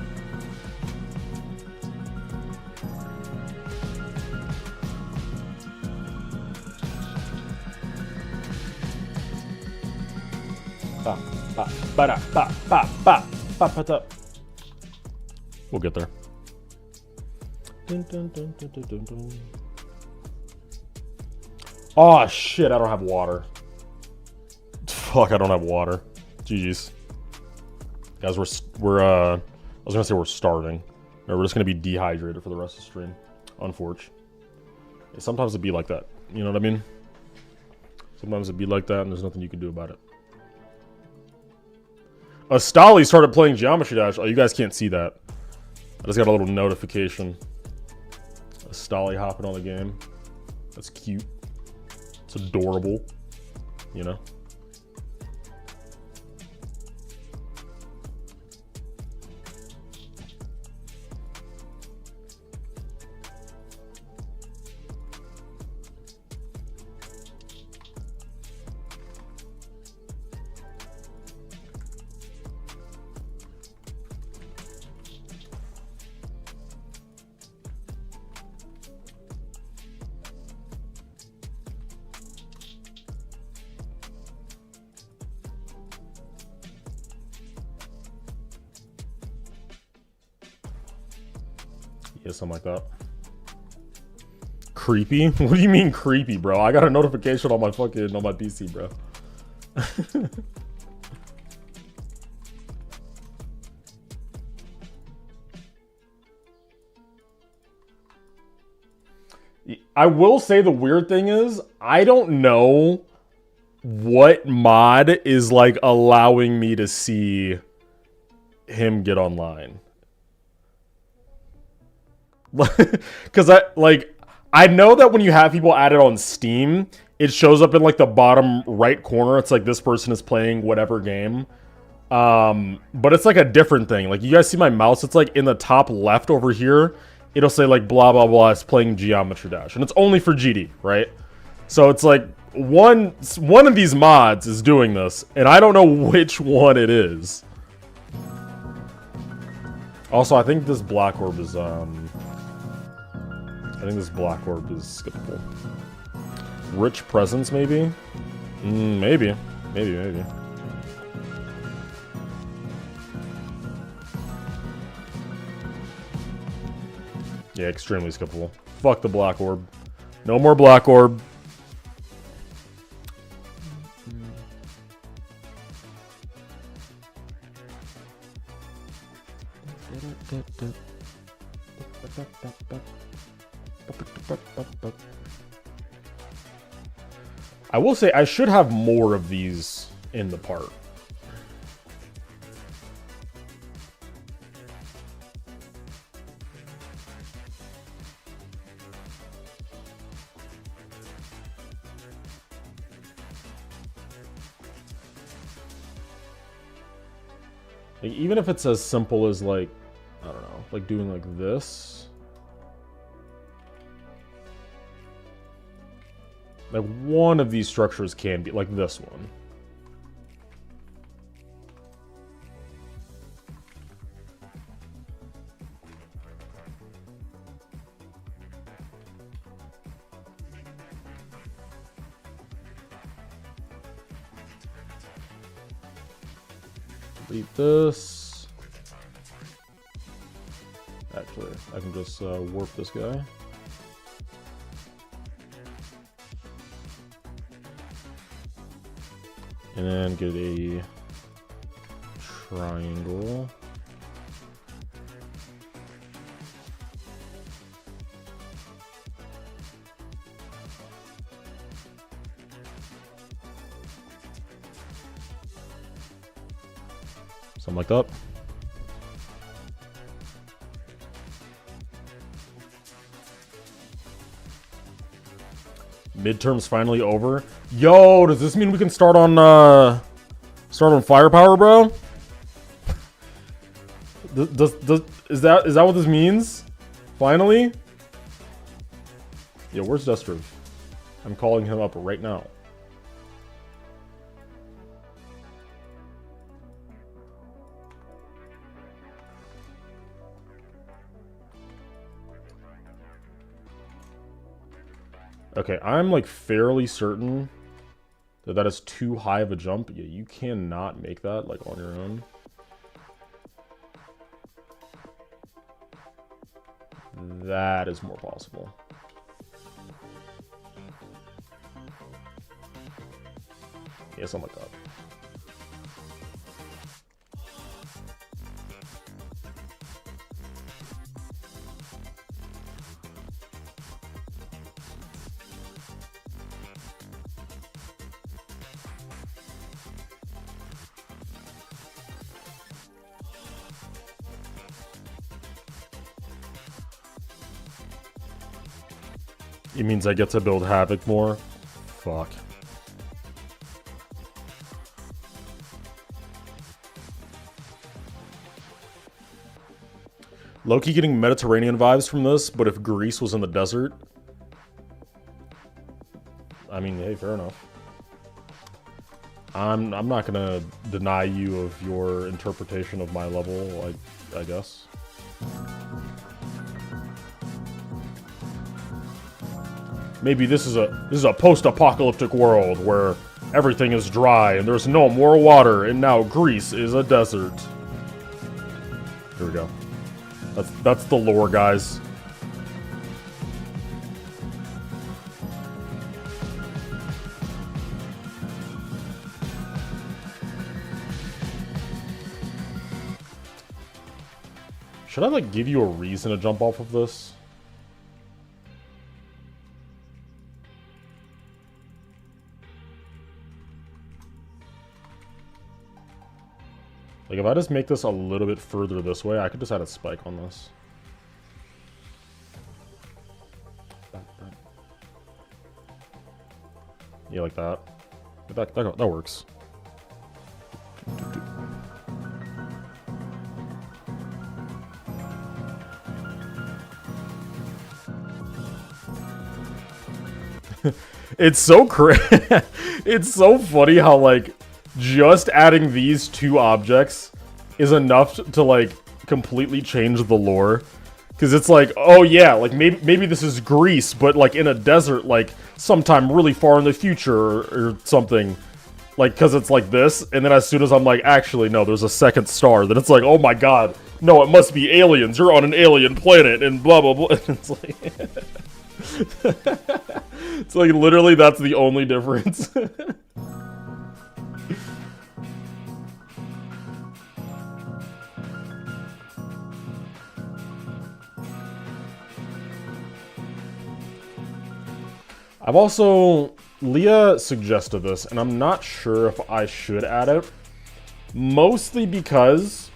A: We'll get there. Oh shit, I don't have water. Fuck, I don't have water. GG's. Guys, I was gonna say we're starving. No, we're just gonna be dehydrated for the rest of the stream. Unfortunately. Sometimes it'd be like that. You know what I mean? Sometimes it'd be like that and there's nothing you can do about it. Astali started playing Geometry Dash. Oh, you guys can't see that. I just got a little notification. Astali hopping on the game. That's cute. It's adorable. You know? Yeah, something like that. Creepy? What do you mean creepy, bro? I got a notification on my PC, bro. I will say the weird thing is, I don't know what mod is like allowing me to see him get online. Because I know that when you have people added on Steam, it shows up in like the bottom right corner. It's like this person is playing whatever game. But it's like a different thing. Like, you guys see my mouse? It's like in the top left over here. It'll say like blah blah blah. It's playing Geometry Dash, and it's only for GD, right? So it's like one of these mods is doing this, and I don't know which one it is. Also, I think this black orb is skippable. Rich presence, maybe? Maybe. Yeah, extremely skippable. Fuck the black orb. No more black orb. I will say I should have more of these in the part. Like, even if it's as simple as, like, I don't know, like doing like this. Like, one of these structures can be like this one. Delete this. Actually, I can just warp this guy. And then get a triangle. Something like that. Midterm's finally over. Yo, does this mean we can start on firepower, bro? Is that what this means? Finally? Yo, where's Destruv? I'm calling him up right now. Okay, I'm like fairly certain that that is too high of a jump. Yeah, you cannot make that like on your own. That is more possible. Yeah, something like that. It means I get to build Havoc more? Fuck. Loki getting Mediterranean vibes from this, but if Greece was in the desert? I mean, hey, fair enough. I'm not gonna deny you of your interpretation of my level, I guess. Maybe this is a post-apocalyptic world where everything is dry and there's no more water, and now Greece is a desert. Here we go. That's the lore, guys. Should I like give you a reason to jump off of this? Like, if I just make this a little bit further this way, I could just add a spike on this. Yeah, like that. That works. It's so it's so funny how like just adding these two objects is enough to like completely change the lore. Because it's like, oh yeah, like maybe this is Greece, but like in a desert, like sometime really far in the future or something. Like, because it's like this, and then as soon as I'm like, actually, no, there's a second star, then it's like, oh my god, no, it must be aliens, you're on an alien planet, and blah blah blah. It's like, it's like literally that's the only difference. I've also, Leah suggested this, and I'm not sure if I should add it. Mostly because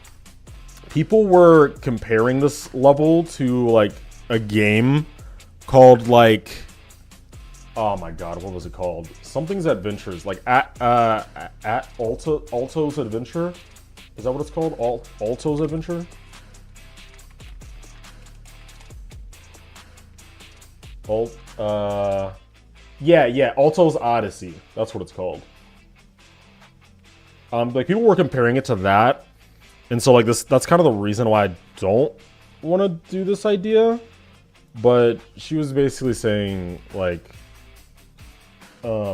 A: people were comparing this level to, like, a game called, like, oh my god, what was it called? Something's Adventures, like, at Alto's Adventure? Is that what it's called? Alto's Adventure? Yeah, Alto's Odyssey. That's what it's called. Like, people were comparing it to that. And so, like, that's kind of the reason why I don't want to do this idea. But she was basically saying, like, you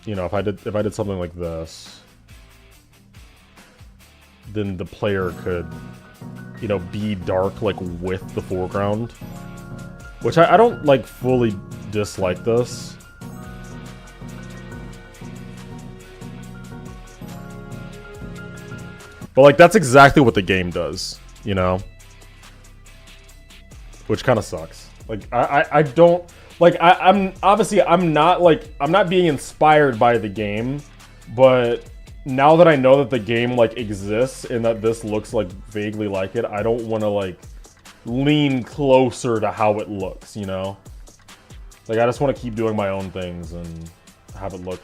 A: know, if I did something like this, then the player could, you know, be dark, like, with the foreground. Which I don't, like, fully dislike this. But, like, that's exactly what the game does, you know? Which kind of sucks. Like, I don't... Like, I'm obviously, I'm not being inspired by the game. But now that I know that the game, like, exists and that this looks, like, vaguely like it, I don't want to, like, lean closer to how it looks, you know? Like, I just want to keep doing my own things and have it look...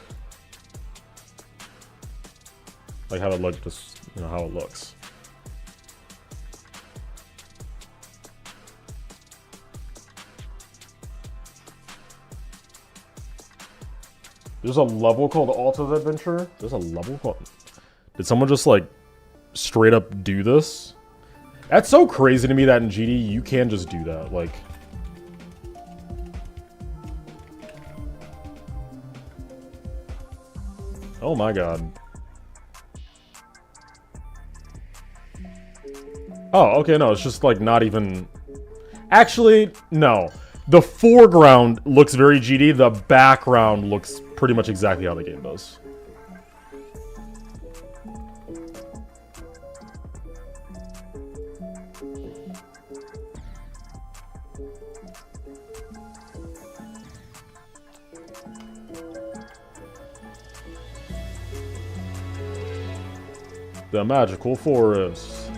A: Like, have it look just, you know, how it looks. There's a level called Alto's Adventure? There's a level called... Did someone just, like, straight up do this? That's so crazy to me that in GD you can just do that, like... Oh my god. Oh, okay, no, it's just, like, not even... Actually, no. The foreground looks very GD, the background looks pretty much exactly how the game does. The magical forest.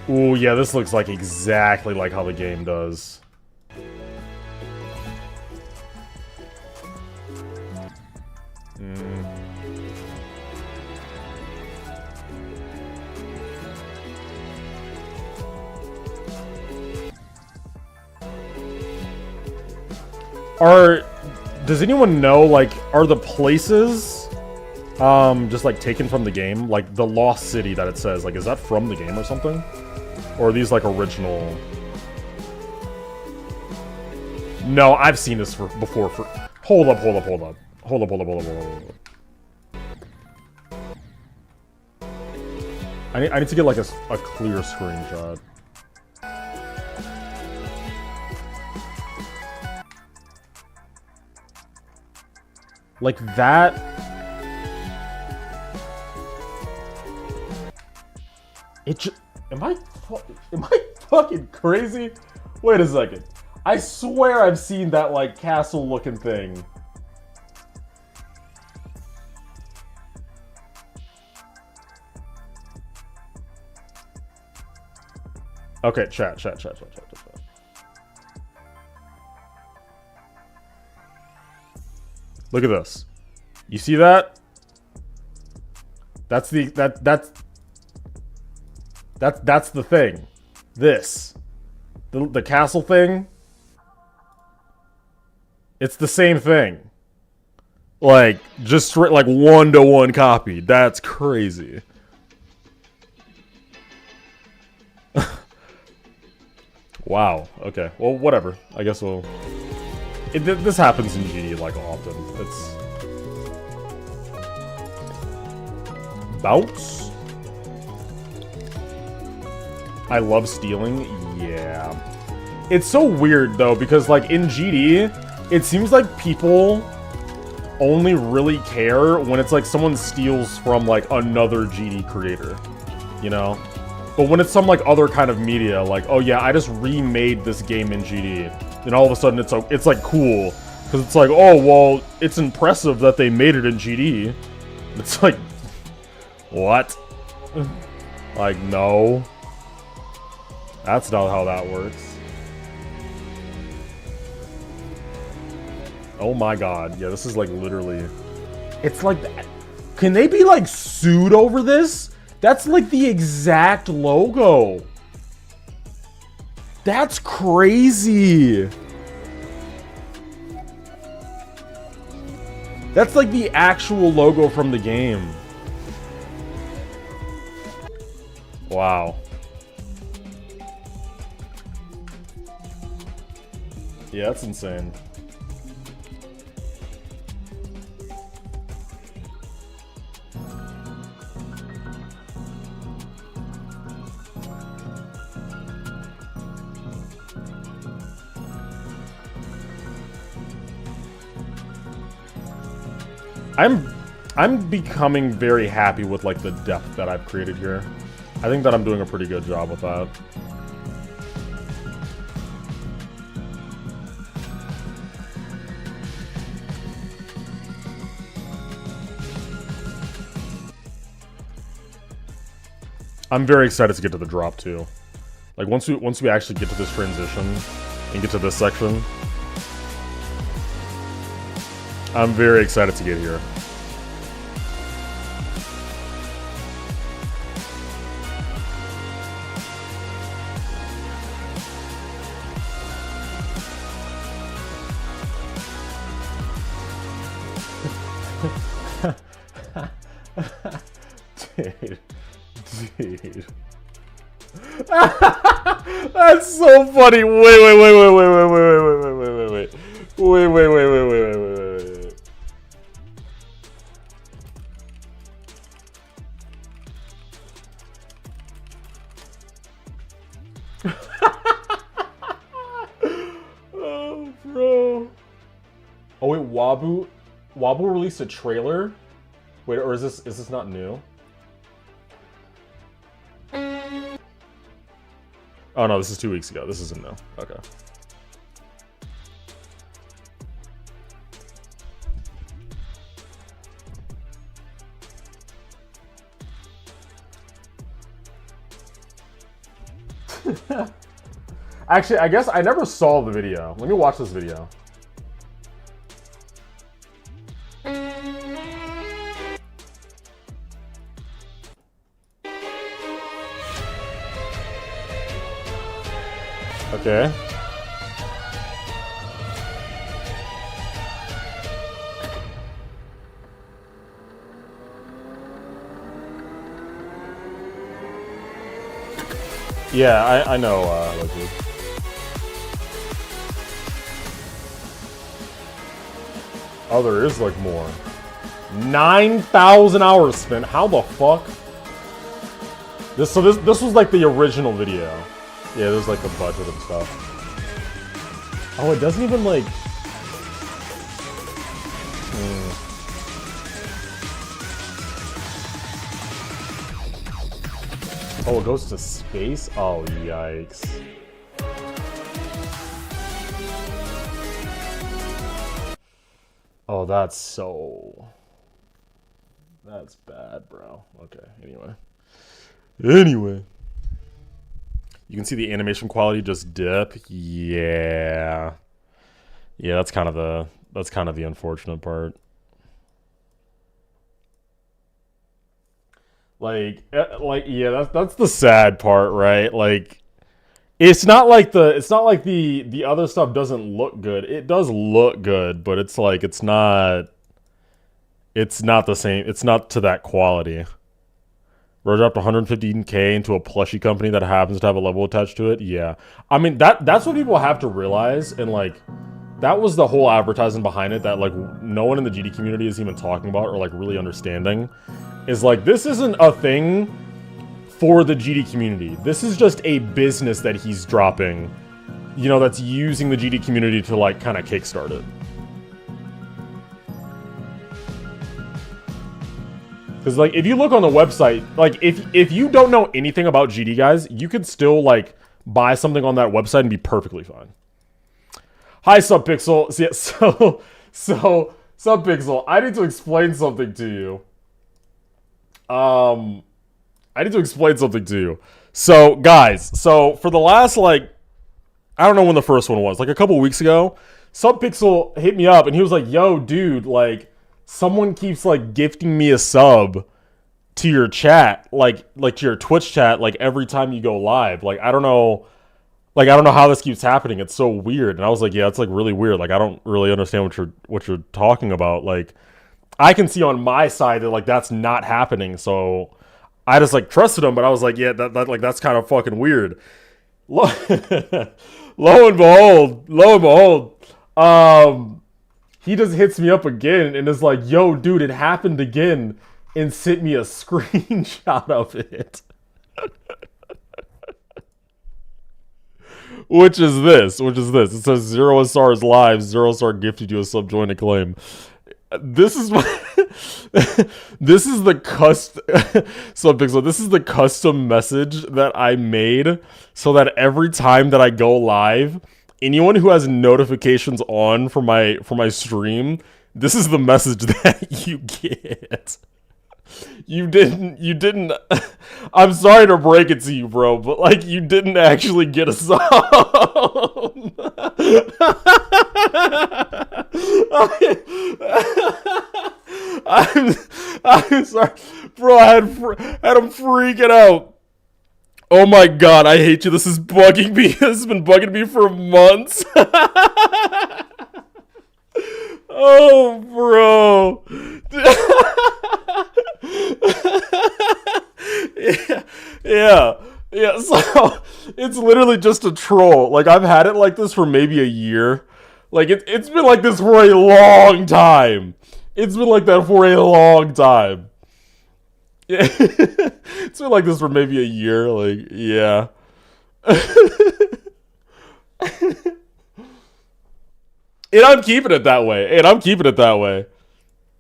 A: Ooh, yeah, this looks like exactly like how the game does. Does anyone know, like, are the places, just, like, taken from the game? Like, the Lost City that it says, like, is that from the game or something? Or are these, like, original? No, I've seen this before. Hold up. I need to get, like, a clear screenshot. Like that. Am I fucking crazy? Wait a second. I swear I've seen that, like, castle looking thing. Okay, chat. Look at this. You see that? That's the that's the thing. This. The castle thing. It's the same thing. Like, just straight, like 1-to-1 copy. That's crazy. Wow. Okay. Well, whatever. I guess we'll... this happens in GD, like, often. It's... Bounce? I love stealing? Yeah. It's so weird, though, because, like, in GD, it seems like people only really care when it's, like, someone steals from, like, another GD creator. You know? But when it's some, like, other kind of media, like, oh yeah, I just remade this game in GD, and all of a sudden it's like, cool. Because it's like, oh, well, it's impressive that they made it in GD. It's like, what? Like, no. That's not how that works. Oh my god. Yeah, this is like literally... It's like... Can they be like sued over this? That's like the exact logo. That's crazy. That's like the actual logo from the game. Wow. Yeah, that's insane. I'm becoming very happy with like the depth that I've created here. I think that I'm doing a pretty good job with that. I'm very excited to get to the drop too. Like once we actually get to this transition and get to this section, I'm very excited to get here. Dude. That's so funny. Wait. Oh, bro. Oh wait, Wabu released a trailer? Wait, or is this not new? Oh no, this is 2 weeks ago. This isn't new. Okay. Actually, I guess I never saw the video. Let me watch this video. Okay. Yeah, I know, Liquid. Oh, there is, like, more. 9,000 hours spent. How the fuck? This was, like, the original video. Yeah, there's, like, the budget and stuff. Oh, it doesn't even, like... Oh, it goes to space? Oh, yikes. Oh, that's so... That's bad, bro. Okay, anyway. You can see the animation quality just dip. Yeah. Yeah, that's kind of the unfortunate part. Like yeah, that's the sad part, right? Like it's not like the other stuff doesn't look good. It does look good, but it's like it's not the same. It's not to that quality. Bro dropped 115K into a plushie company that happens to have a level attached to it. Yeah. I mean that's what people have to realize, and like that was the whole advertising behind it that like no one in the GD community is even talking about or like really understanding. Is like this isn't a thing for the GD community. This is just a business that he's dropping, you know, that's using the GD community to like kind of kickstart it. Because like if you look on the website, like if you don't know anything about GD guys, you could still like buy something on that website and be perfectly fine. Hi Subpixel. So Subpixel, I need to explain something to you. I need to explain something to you. So, guys, so for the last, like, I don't know when the first one was, like a couple weeks ago, Subpixel hit me up and he was like, yo, dude, like, someone keeps, like, gifting me a sub to your chat, like to your Twitch chat, like, every time you go live. Like, I don't know how this keeps happening. It's so weird. And I was like, yeah, it's, like, really weird. Like, I don't really understand what you're talking about. Like, I can see on my side that like that's not happening, so I just like trusted him, but I was like, yeah, that's kind of fucking weird. Lo and behold, he just hits me up again and is like, yo, dude, it happened again, and sent me a screenshot of it. Which is this? It says ZeroSR is live. ZeroSR gifted you a sub, join a claim. This is my this is the Subpixel. This is the custom message that I made so that every time that I go live, anyone who has notifications on for my stream, this is the message that you get. You didn't I'm sorry to break it to you, bro, but like you didn't actually get a song. I'm sorry, bro. I had him freaking out. Oh my god, I hate you. This is bugging me. This has been bugging me for months. Oh, bro. Yeah. So it's literally just a troll. Like I've had it like this for maybe a year. Like it's been like this for a long time. It's been like that for a long time. Yeah. It's been like this for maybe a year. Like, yeah. And I'm keeping it that way.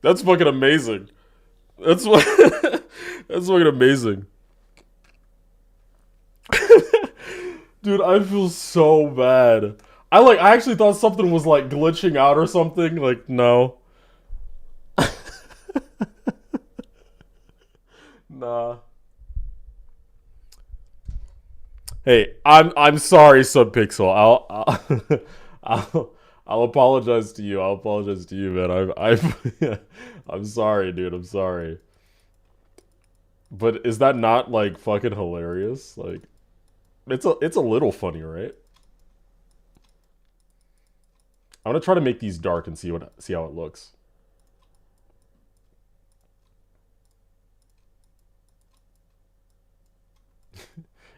A: That's fucking amazing. That's fucking amazing. Dude, I feel so bad. I actually thought something was like glitching out or something. Like, no. Nah. Hey, I'm sorry, Subpixel. I'll apologize to you. I'll apologize to you, man. I'm sorry, dude. I'm sorry. But is that not like fucking hilarious? Like, it's a little funny, right? I'm gonna try to make these dark and see how it looks.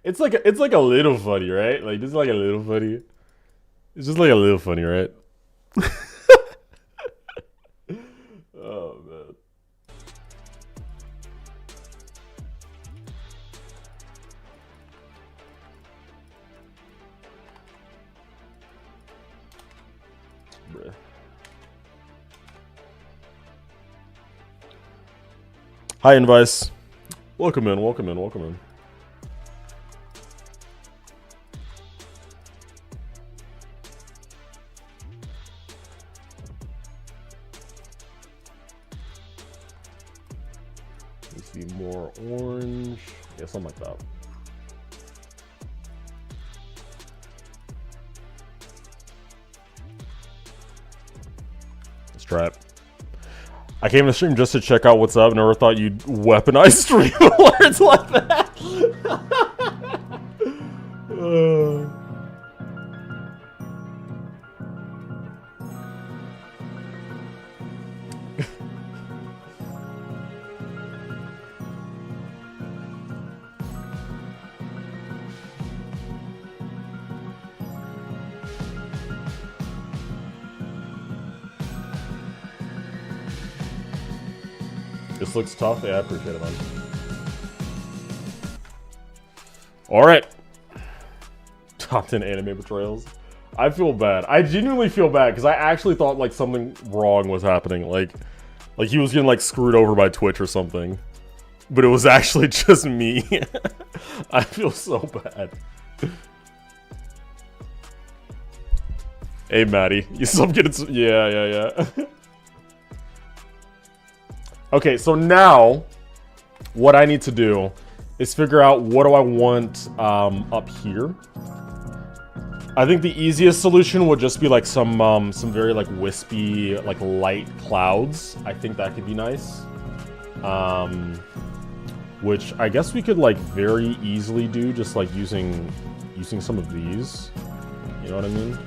A: It's like a little funny, right? Like this is like a little funny. It's just like a little funny, right? Oh man. Bruh. Hi, Invice. Welcome in. Let's see, more orange. Yeah, something like that. try it. I came to stream just to check out what's up. Never thought you'd weaponize stream alerts like that. This looks tough. Yeah, I appreciate it, man. Alright. Top 10 anime betrayals. I feel bad. I genuinely feel bad because I actually thought like something wrong was happening. Like he was getting like screwed over by Twitch or something. But it was actually just me. I feel so bad. Hey, Maddie. You still getting some... Yeah. Okay, so now what I need to do is figure out what do I want up here. I think the easiest solution would just be like some very like wispy, like light clouds. I think that could be nice. Which I guess we could like very easily do just like using some of these. You know what I mean?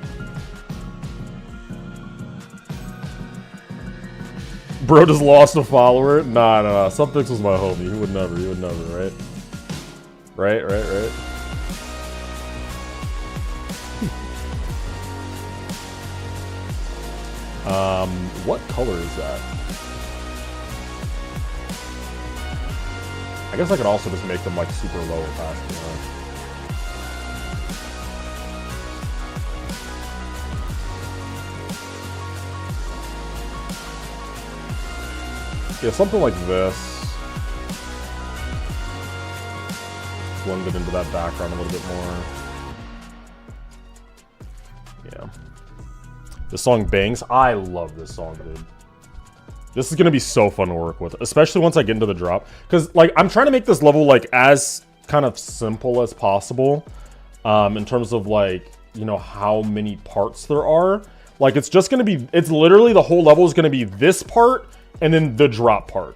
A: Bro just lost a follower? Nah. Subfix was my homie. He would never, right? Right. What color is that? I guess I could also just make them like super low opacity, Yeah, something like this. Blend it into that background a little bit more. Yeah. This song bangs. I love this song, dude. This is gonna be so fun to work with, especially once I get into the drop. Because, like, I'm trying to make this level, like, as kind of simple as possible. In terms of, like, you know, how many parts there are. Like, it's just gonna be... It's literally the whole level is gonna be this part... and then the drop part.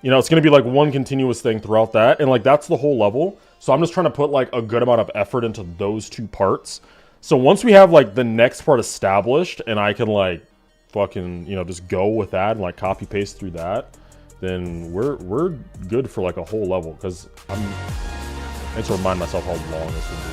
A: You know, it's gonna be like one continuous thing throughout that, and like that's the whole level. So I'm just trying to put like a good amount of effort into those two parts. So once we have like the next part established, and I can like fucking, you know, just go with that and like copy paste through that, then we're good for like a whole level. Because I need to remind myself how long this will be.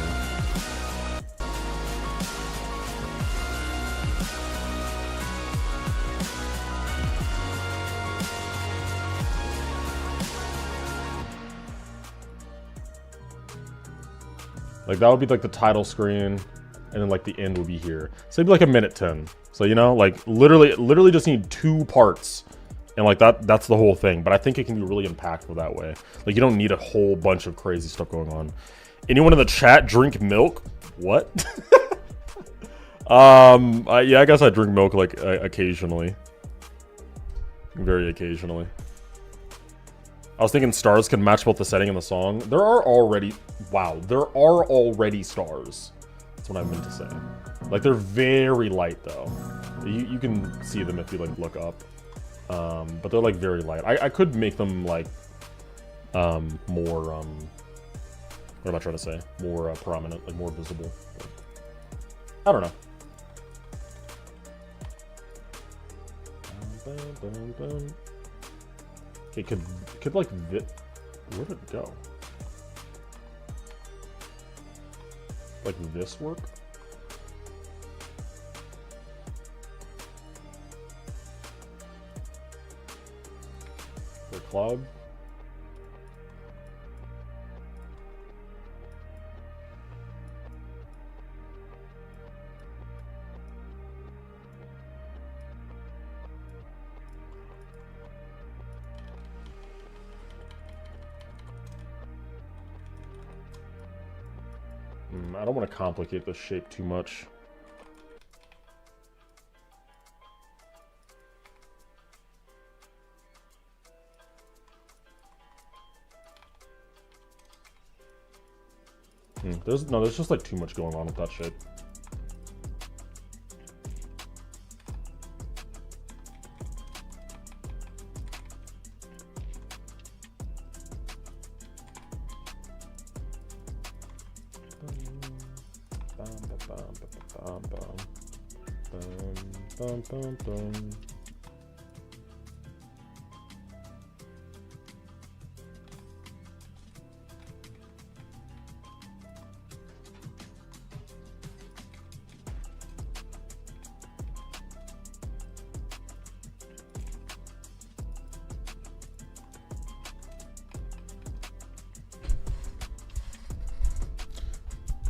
A: Like, that would be, like, the title screen, and then, like, the end would be here. So it'd be, like, 1:10. So, you know, like, literally just need 2 parts. And, like, that's the whole thing. But I think it can be really impactful that way. Like, you don't need a whole bunch of crazy stuff going on. Anyone in the chat drink milk? What? Yeah, I guess I drink milk, like, occasionally. Very occasionally. I was thinking stars can match both the setting and the song. There are already... Wow, there are already stars. That's what I meant to say. Like, they're very light, though. You can see them if you, like, look up. But they're, like, very light. I could make them, like, more, what am I trying to say? More prominent, like, more visible. But I don't know. Okay, could like, where'd it go? Like this work? The cloud? I don't want to complicate this shape too much. There's just like too much going on with that shape. Bum, bum, bum, bum, bum, bum.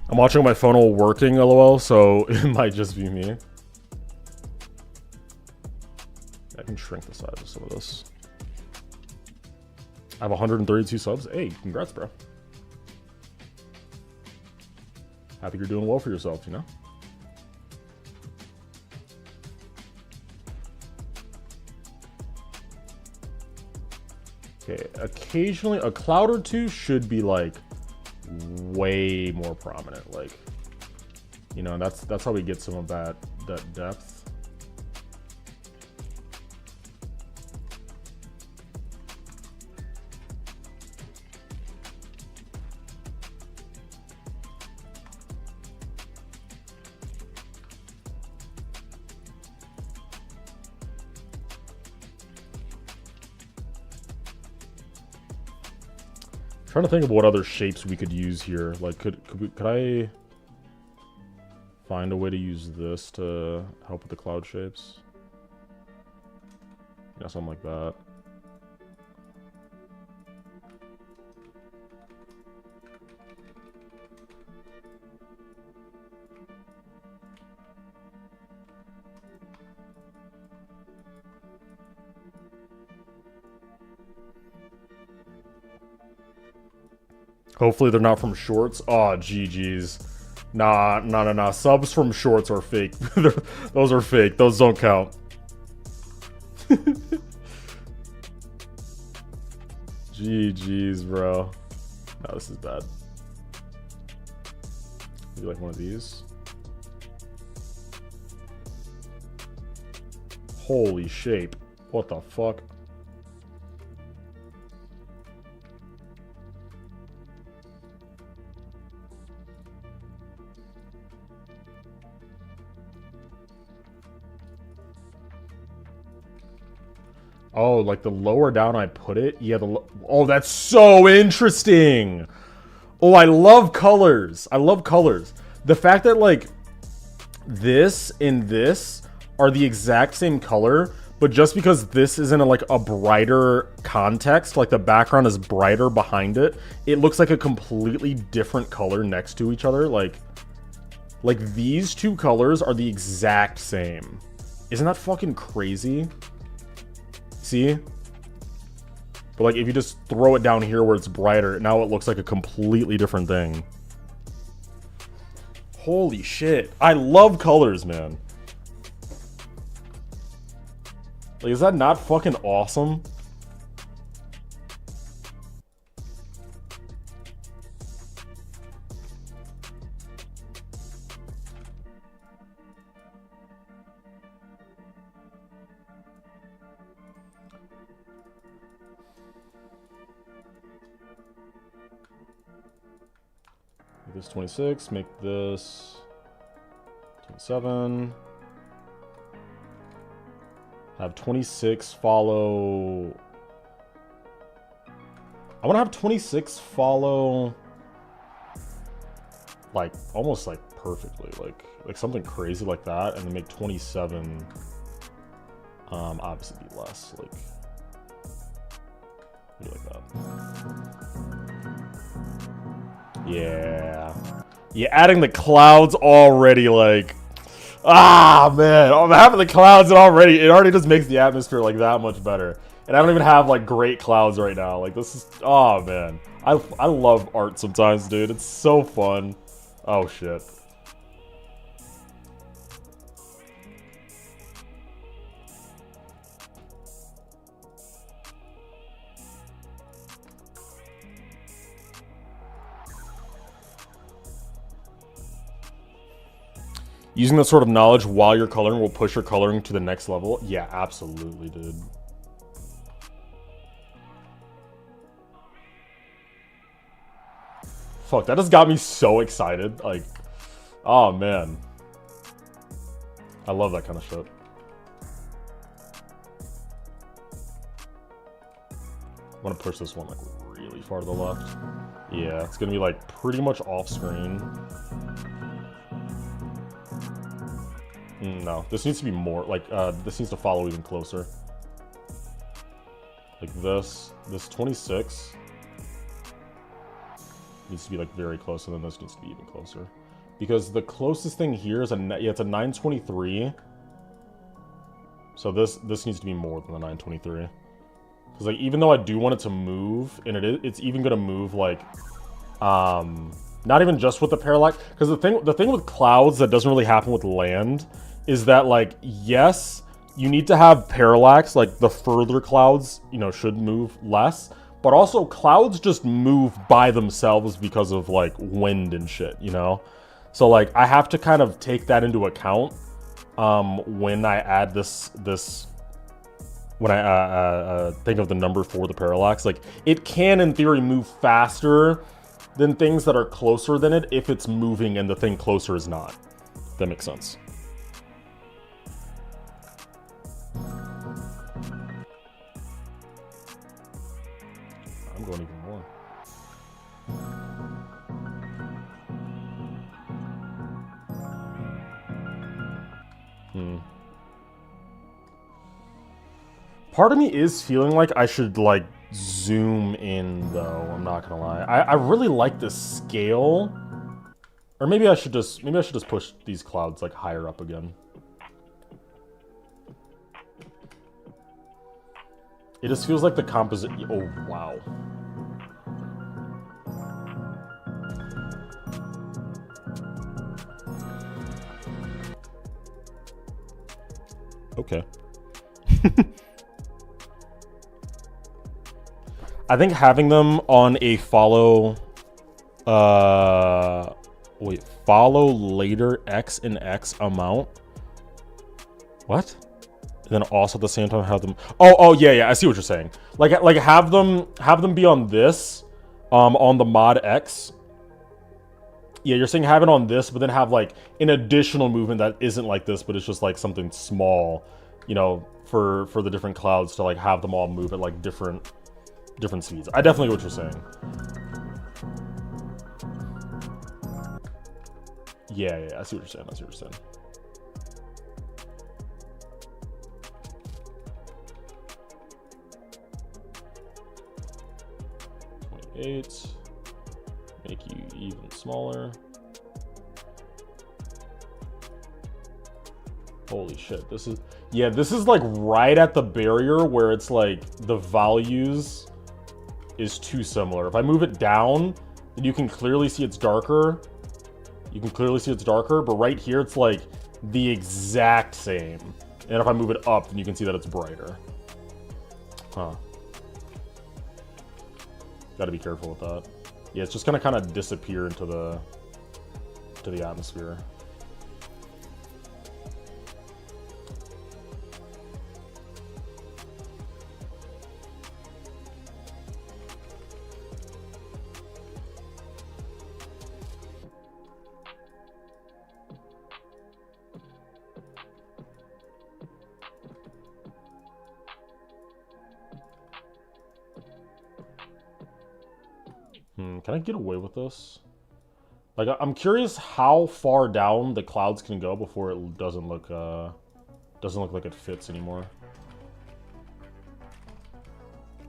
A: I'm watching my phone while working, lol, so it might just be me. I can shrink the size of some of this. I have 132 subs. Hey, congrats, bro. Happy you're doing well for yourself, you know? Okay, occasionally a cloud or two should be like way more prominent, like, you know, that's how we get some of that depth. Trying to think of what other shapes we could use here. Like, could I find a way to use this to help with the cloud shapes? Yeah, something like that. Hopefully they're not from shorts. Oh, GG's. Nah. Subs from shorts are fake. Those are fake. Those don't count. GG's, bro. No, this is bad. Maybe like one of these. Holy shape. What the fuck? Oh, like the lower down I put it? Yeah, oh, that's so interesting! Oh, I love colors. I love colors. The fact that, like, this and this are the exact same color, but just because this is in like a brighter context, like the background is brighter behind it, it looks like a completely different color next to each other. Like these two colors are the exact same. Isn't that fucking crazy? See? But like if you just throw it down here where it's brighter, now it looks like a completely different thing. Holy shit. I love colors, man. Like, is that not fucking awesome? Make this 26, make this 27. Have 26 follow. I want to have 26 follow like almost like perfectly, like something crazy like that, and then make 27 obviously be less, like that. Yeah, adding the clouds already, like, ah, man, I'm having the clouds already. It already just makes the atmosphere like that much better. And I don't even have like great clouds right now. Like, this is, oh man, I love art sometimes, dude. It's so fun. Oh shit. Using that sort of knowledge while you're coloring will push your coloring to the next level. Yeah, absolutely, dude. Fuck, that just got me so excited. Like, oh man. I love that kind of shit. I'm gonna push this one like really far to the left. Yeah, it's gonna be like pretty much off screen. No, this needs to be more like this needs to follow even closer. Like this 26 needs to be like very close, and then this needs to be even closer. Because the closest thing here is it's a 923. So this needs to be more than the 923. Because like even though I do want it to move, and it's even gonna move like not even just with the parallax. Because the thing with clouds that doesn't really happen with land is that like yes, you need to have parallax, like the further clouds, you know, should move less. But also clouds just move by themselves because of like wind and shit, you know? So like I have to kind of take that into account when I add this when I think of the number for the parallax. Like it can in theory move faster than things that are closer than it if it's moving and the thing closer is not. If that makes sense. I'm going even more. Part of me is feeling like I should like zoom in though, I'm not gonna lie. I really like this scale. Or maybe I should just push these clouds like higher up again. It just feels like the composite. Oh wow. Okay. I think having them on a follow later X and X amount. What? And then also at the same time have them. Oh yeah, I see what you're saying. Like have them be on this, on the mod X. Yeah, you're saying have it on this, but then have like an additional movement that isn't like this, but it's just like something small, you know, for the different clouds to like have them all move at like different speeds. I definitely get what you're saying. Yeah, I see what you're saying. 28. Make you even smaller. Holy shit, this is like right at the barrier where it's like the values is too similar. If I move it down, then you can clearly see it's darker. But right here it's like the exact same. And if I move it up, then you can see that it's brighter. Huh. Gotta be careful with that. Yeah, it's just gonna kind of disappear into the atmosphere. Can I get away with this? Like, I'm curious how far down the clouds can go before it doesn't look like it fits anymore.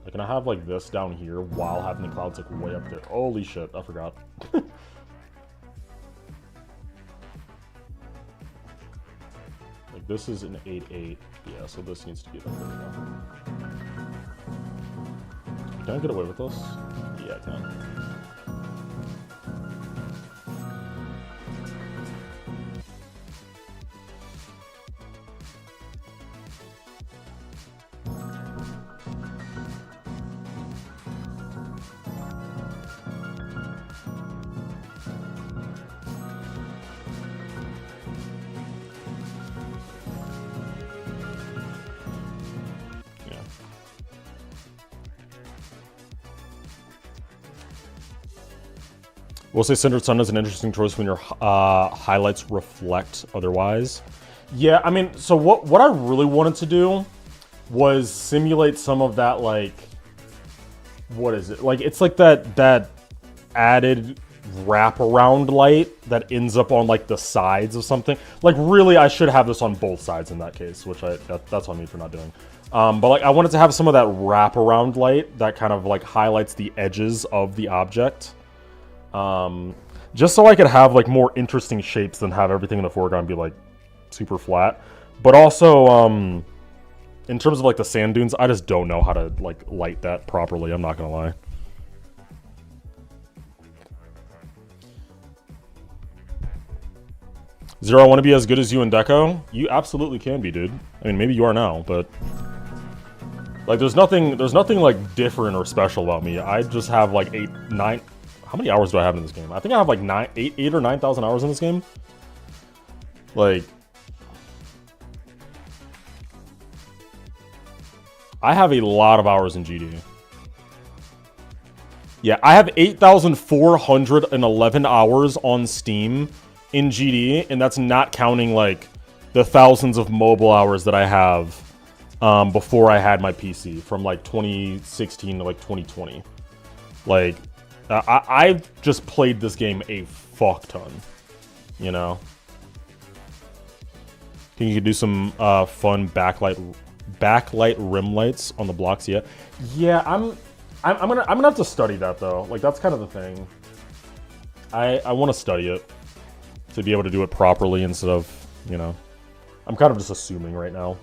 A: Like, can I have like this down here while having the clouds like way up there? Holy shit, I forgot. Like, this is an 8.8. Yeah, so this needs to be like there. Can I get away with this? Yeah, I can. We'll say Centered Sun is an interesting choice when your highlights reflect otherwise. Yeah, I mean, so what I really wanted to do was simulate some of that, like, what is it? Like, it's like that added wraparound light that ends up on, like, the sides of something. Like, really, I should have this on both sides in that case, which that's on me for not doing. But, like, I wanted to have some of that wraparound light that kind of, like, highlights the edges of the object. Just so I could have, like, more interesting shapes than have everything in the foreground be, like, super flat. But also, in terms of, like, the sand dunes, I just don't know how to, like, light that properly, I'm not gonna lie. Zero, I want to be as good as you in Deco? You absolutely can be, dude. I mean, maybe you are now, but... Like, there's nothing, like, different or special about me. I just have, like, 8, 9... How many hours do I have in this game? I think I have, like, 8 or 9,000 hours in this game. Like... I have a lot of hours in GD. Yeah, I have 8,411 hours on Steam in GD, and that's not counting, like, the thousands of mobile hours that I have before I had my PC from, like, 2016 to, like, 2020. Like, I've just played this game a fuck ton, you know? Think you could do some fun backlight rim lights on the blocks yet? Yeah, I'm gonna have to study that though. Like, that's kind of the thing. I want to study it to be able to do it properly instead of, you know, I'm kind of just assuming right now.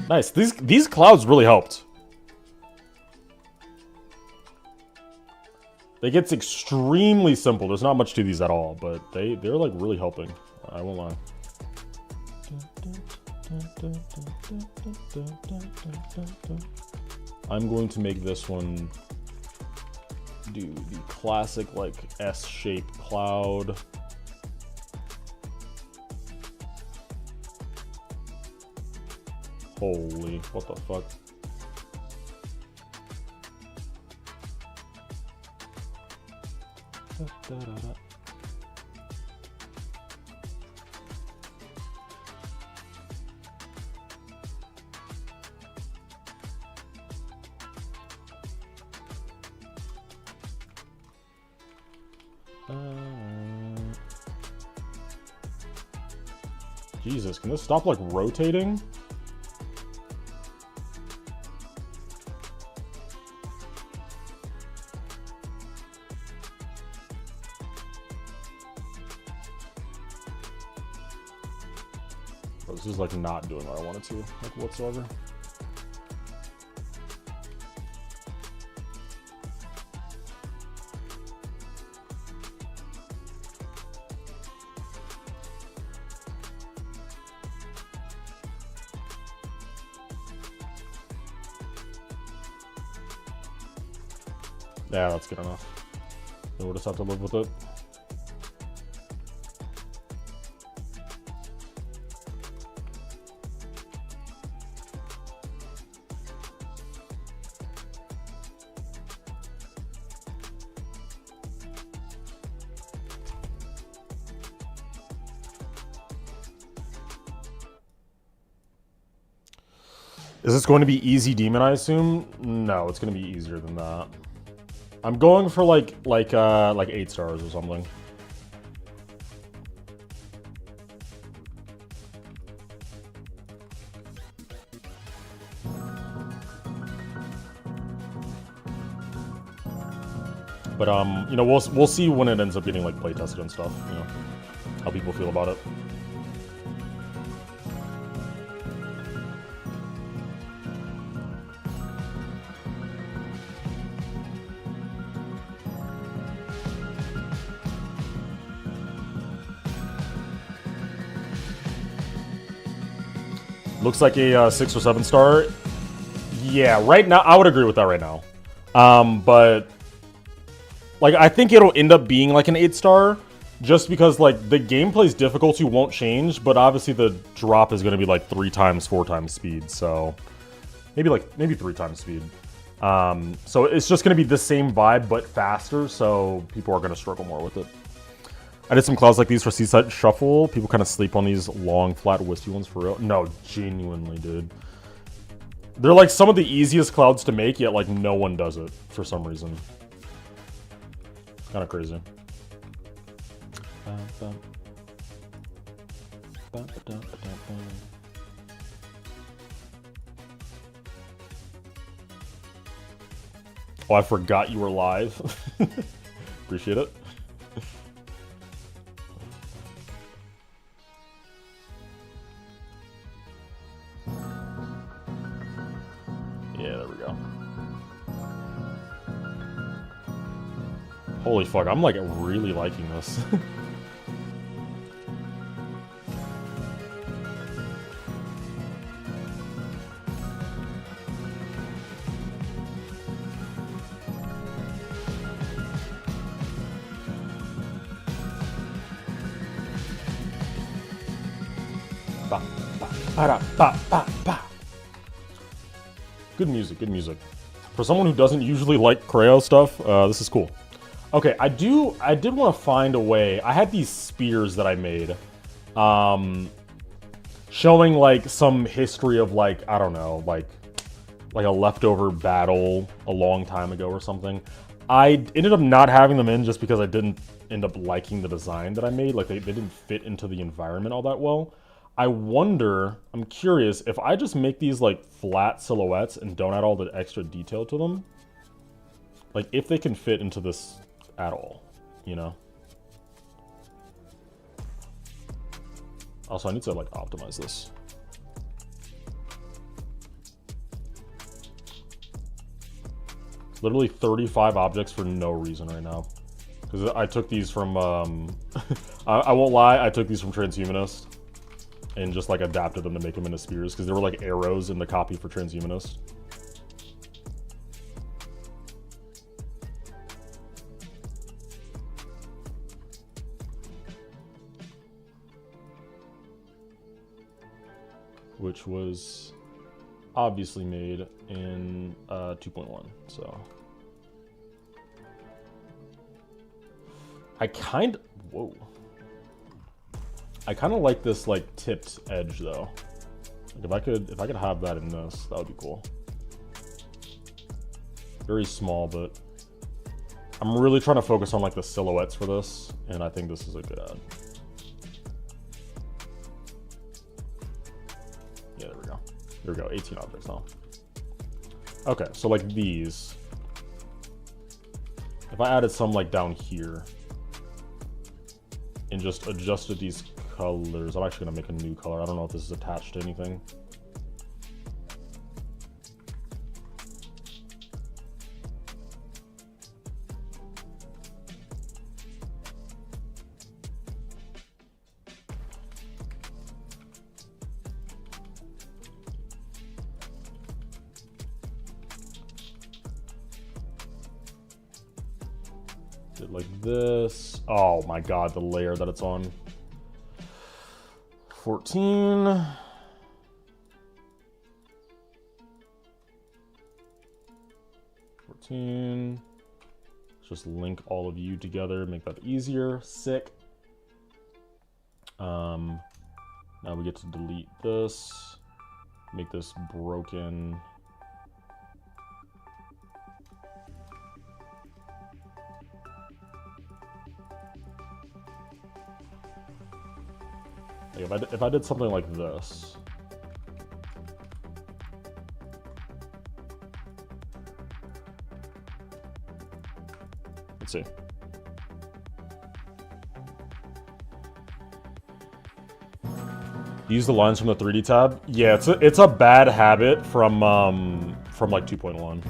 A: Nice. These clouds really helped. It gets extremely simple. There's not much to these at all, but they're like really helping. I won't lie. I'm going to make this one do the classic like S-shaped cloud. Holy, what the fuck? Jesus, can this stop like rotating? This is like not doing what I wanted to, like whatsoever. Yeah, that's good enough. We'll just have to live with it. Is this going to be easy demon, I assume? No, it's going to be easier than that. I'm going for like 8 stars or something. But you know, we'll see when it ends up getting like play tested and stuff, you know, how people feel about it. Looks like a 6 or 7 star. Yeah, right now, I would agree with that right now. But, like, I think it'll end up being like an 8 star, just because, like, the gameplay's difficulty won't change, but obviously the drop is going to be, like, 3 times, 4 times speed, so maybe 3 times speed. So it's just going to be the same vibe, but faster, so people are going to struggle more with it. I did some clouds like these for Seaside Shuffle. People kind of sleep on these long, flat, wispy ones for real. No, genuinely, dude. They're like some of the easiest clouds to make, yet like no one does it for some reason. Kind of crazy. Oh, I forgot you were live. Appreciate it. Yeah, there we go. Holy fuck, I'm like really liking this. Good music, good music. For someone who doesn't usually like Creo stuff, this is cool. Okay, I did want to find a way. I had these spears that I made, showing like some history of like, I don't know, like a leftover battle a long time ago or something. I ended up not having them in just because I didn't end up liking the design that I made. Like they didn't fit into the environment all that well. I wonder, I'm curious, if I just make these like flat silhouettes and don't add all the extra detail to them, like if they can fit into this at all, you know? Also, I need to like optimize this. Literally 35 objects for no reason right now. Because I took these from, I won't lie, I took these from Transhumanist. And just like adapted them to make them into spears because there were like arrows in the copy for Transhumanist. Which was obviously made in 2.1, so. I kind of like this like tipped edge though. Like if I could have that in this, that would be cool. Very small, but I'm really trying to focus on like the silhouettes for this, and I think this is a good ad. Yeah, there we go. There we go, 18 objects now. Okay, so like these. If I added some like down here and just adjusted these colors. I'm actually gonna make a new color. I don't know if this is attached to anything. Did like this. Oh my god, the layer that it's on. 14. Let's just link all of you together, make that easier. Sick. Now we get to delete this, make this broken. Like if I did something like this. Let's see. Use the lines from the 3D tab. Yeah, it's a bad habit from like 2.1.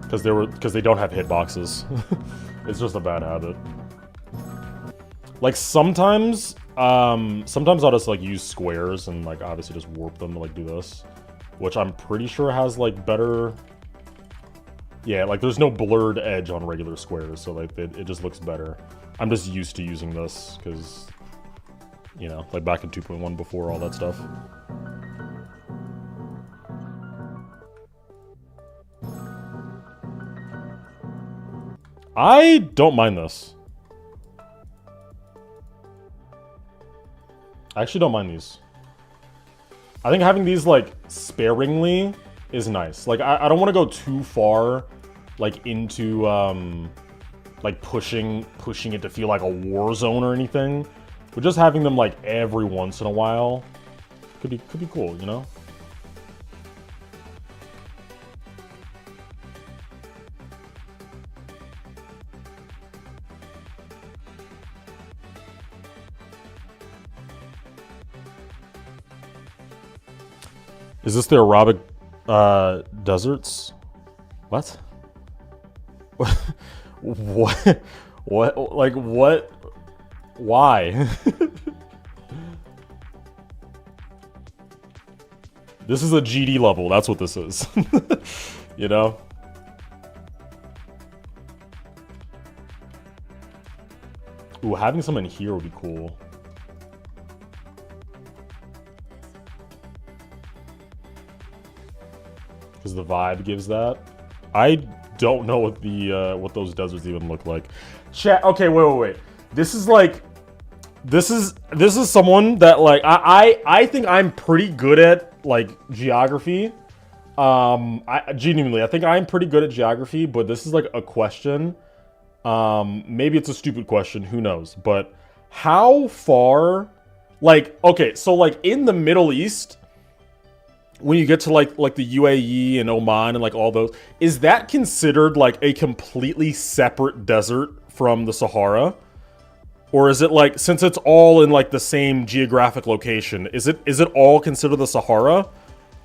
A: Because they don't have hitboxes. It's just a bad habit. Like sometimes Sometimes I'll just like use squares and like obviously just warp them to like do this, which I'm pretty sure has like better. Yeah, like there's no blurred edge on regular squares, so like it just looks better. I'm just used to using this because, you know, like back in 2.1 before all that stuff. I don't mind this. I actually don't mind these. I think having these like sparingly is nice. Like I don't want to go too far like into like pushing it to feel like a war zone or anything. But just having them like every once in a while could be cool, you know? Is this the Arabic deserts? What? What? What? Like what? Why? This is a GD level. That's what this is. You know? Ooh, having some in here would be cool. Because the vibe gives that. I don't know what the what those deserts even look like. Chat. Okay, wait. This is like, this is someone that like I think I'm pretty good at like geography. I genuinely I think I'm pretty good at geography, but this is like a question. Maybe it's a stupid question. Who knows? But how far? Like, okay, so like in the Middle East, when you get to like the UAE and Oman and like all those, is that considered like a completely separate desert from the Sahara? Or is it like, since it's all in like the same geographic location, is it all considered the Sahara?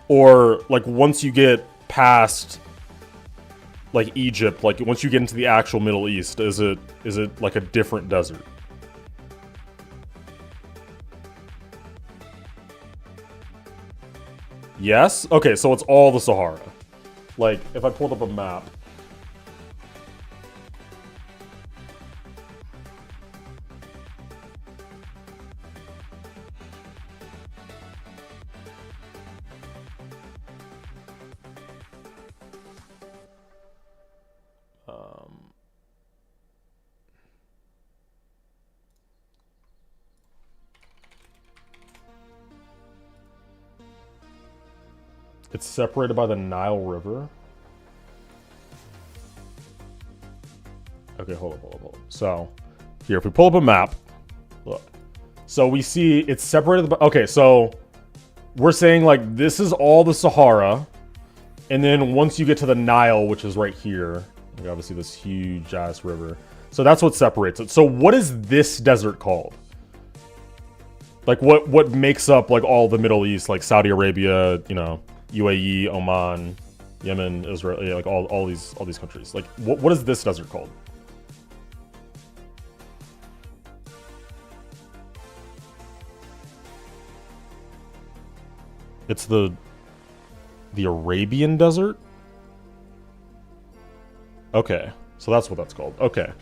A: Or like once you get past like Egypt, like once you get into the actual Middle East, is it like a different desert? Yes? Okay, so it's all the Sahara. Like, if I pulled up a map. It's separated by the Nile River. Okay, hold up. So, here, if we pull up a map, look. So we see it's separated by, okay, so we're saying like this is all the Sahara, and then once you get to the Nile, which is right here, like obviously this huge ass river. So that's what separates it. So what is this desert called? Like what makes up like all the Middle East, like Saudi Arabia, you know, UAE, Oman, Yemen, Israel, yeah, like all these countries. Like what is this desert called? It's the Arabian Desert? Okay. So that's what that's called. Okay.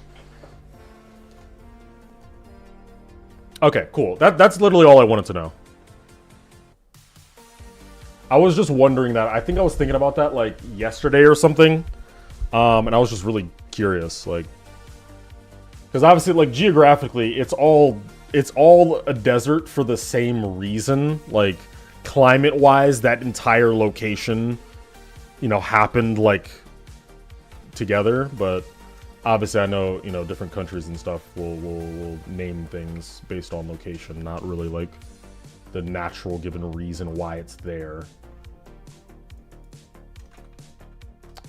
A: Okay, cool. That's literally all I wanted to know. I was just wondering that. I think I was thinking about that like yesterday or something. And I was just really curious, like, because obviously, like geographically, it's all a desert for the same reason. Like climate-wise, that entire location, you know, happened like together. But obviously, I know, you know, different countries and stuff will name things based on location, not really like the natural given reason why it's there.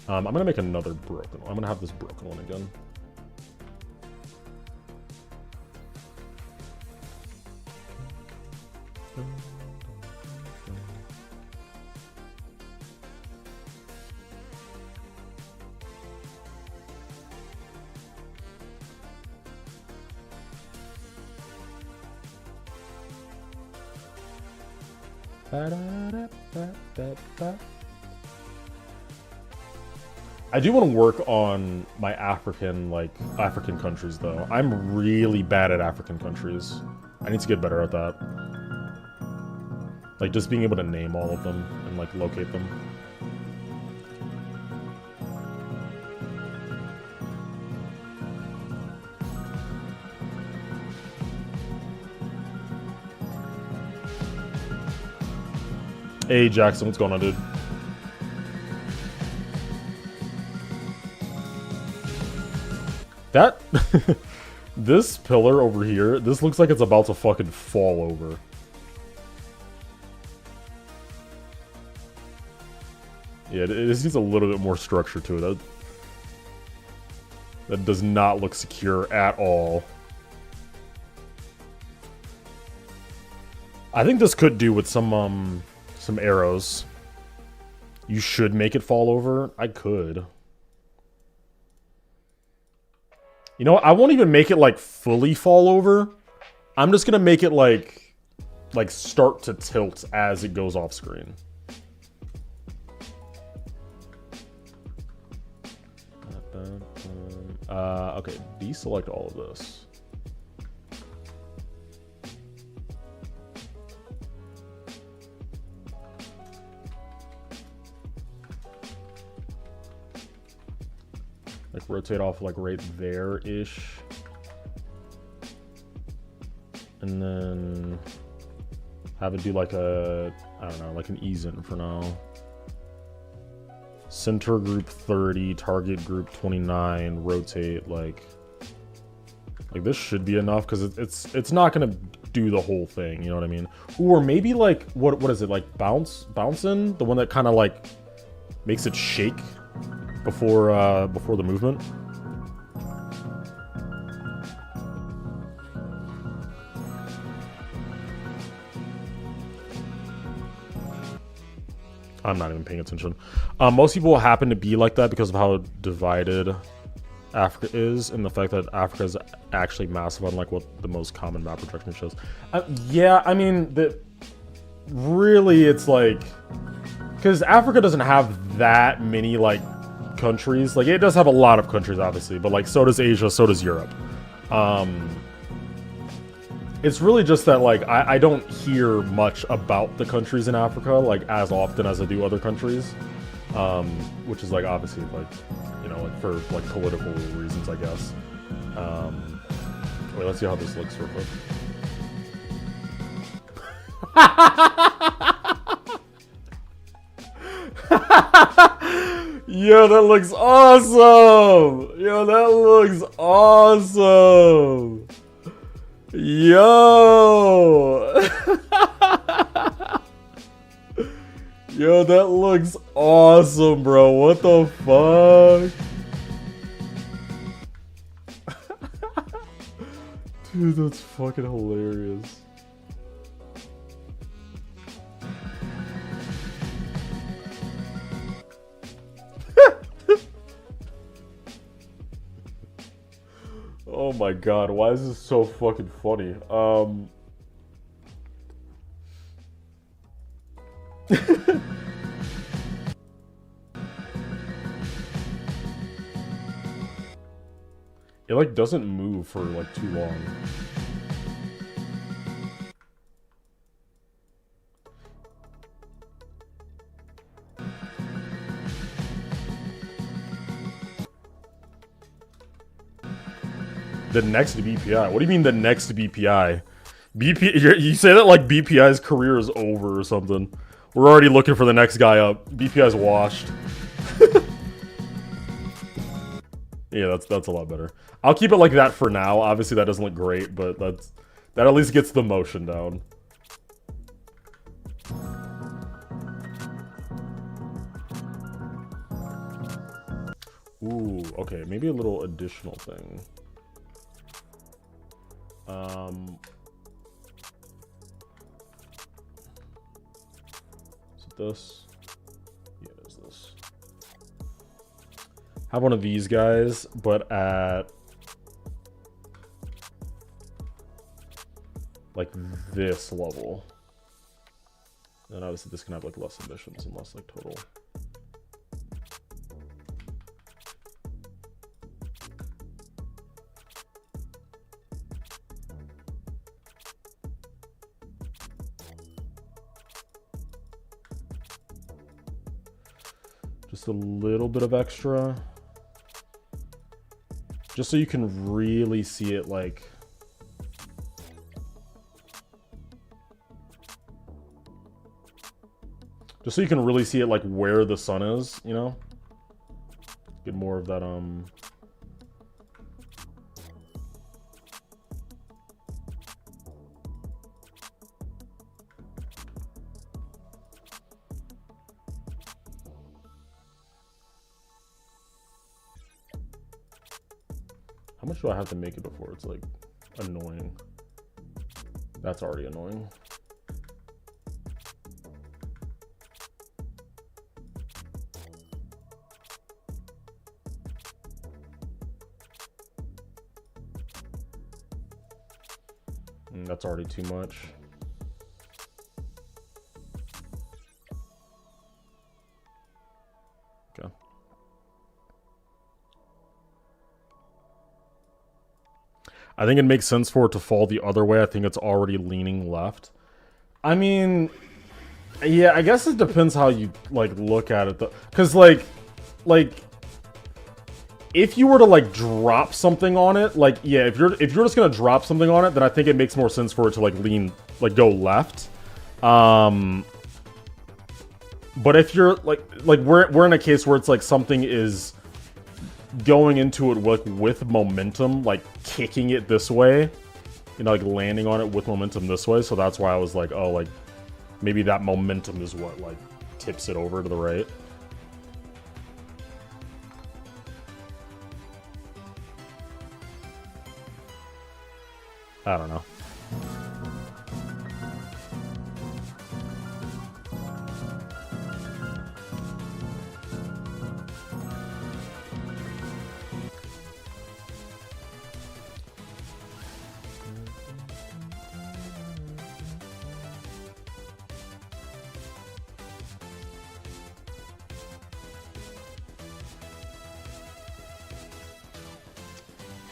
A: I'm gonna make another broken one. I'm gonna have this broken one again. I do want to work on my African countries though. I'm really bad at African countries. I need to get better at that. Like just being able to name all of them and like locate them. Hey Jackson, what's going on, dude? That this pillar over here, this looks like it's about to fucking fall over. Yeah, this needs a little bit more structure to it. That does not look secure at all. I think this could do with some arrows. You should make it fall over. I could. You know what? I won't even make it like fully fall over. I'm just gonna make it like start to tilt as it goes off screen. Okay, deselect all of this. Like rotate off like right there-ish. And then have it do like a, I don't know, like an ease in for now. Center group 30, target group 29, rotate like this should be enough because it's not gonna do the whole thing, you know what I mean? Or maybe like what is it, like bouncing? The one that kind of like makes it shake before the movement. I'm not even paying attention. Most people happen to be like that because of how divided Africa is, and the fact that Africa is actually massive, unlike what the most common map projection shows. Yeah, I mean, really, it's like, because Africa doesn't have that many like countries. Like it does have a lot of countries, obviously, but like so does Asia, so does Europe. It's really just that like I don't hear much about the countries in Africa like as often as I do other countries, which is like obviously like, you know, like for like political reasons, I guess. Wait, let's see how this looks real quick. Yo, that looks awesome! Yo, that looks awesome! Yo! Yo, that looks awesome, bro. What the fuck? Dude, that's fucking hilarious. Oh my god, why is this so fucking funny? It like doesn't move for like too long. The next BPI? What do you mean the next BPI? You say that like BPI's career is over or something. We're already looking for the next guy up. BPI's washed. Yeah, that's a lot better. I'll keep it like that for now. Obviously that doesn't look great, but that at least gets the motion down. Ooh, okay, maybe a little additional thing. Is it this? Yeah, it is this. Have one of these guys, but at like this level. And obviously this can have like less emissions and less like total. Just a little bit of extra. Just so you can really see it like... Just so you can really see it like where the sun is, you know? Get more of that, How much do I have to make it before it's like annoying? That's already annoying. That's already too much. Okay. I think it makes sense for it to fall the other way. I think it's already leaning left. I mean, yeah, I guess it depends how you like look at it though. Cause like if you were to like drop something on it, like yeah, if you're just gonna drop something on it, then I think it makes more sense for it to like lean, like go left. But if you're like we're in a case where it's like something is going into it with momentum, like kicking it this way, you know, like landing on it with momentum this way. So that's why I was like, oh, like maybe that momentum is what like tips it over to the right. I don't know.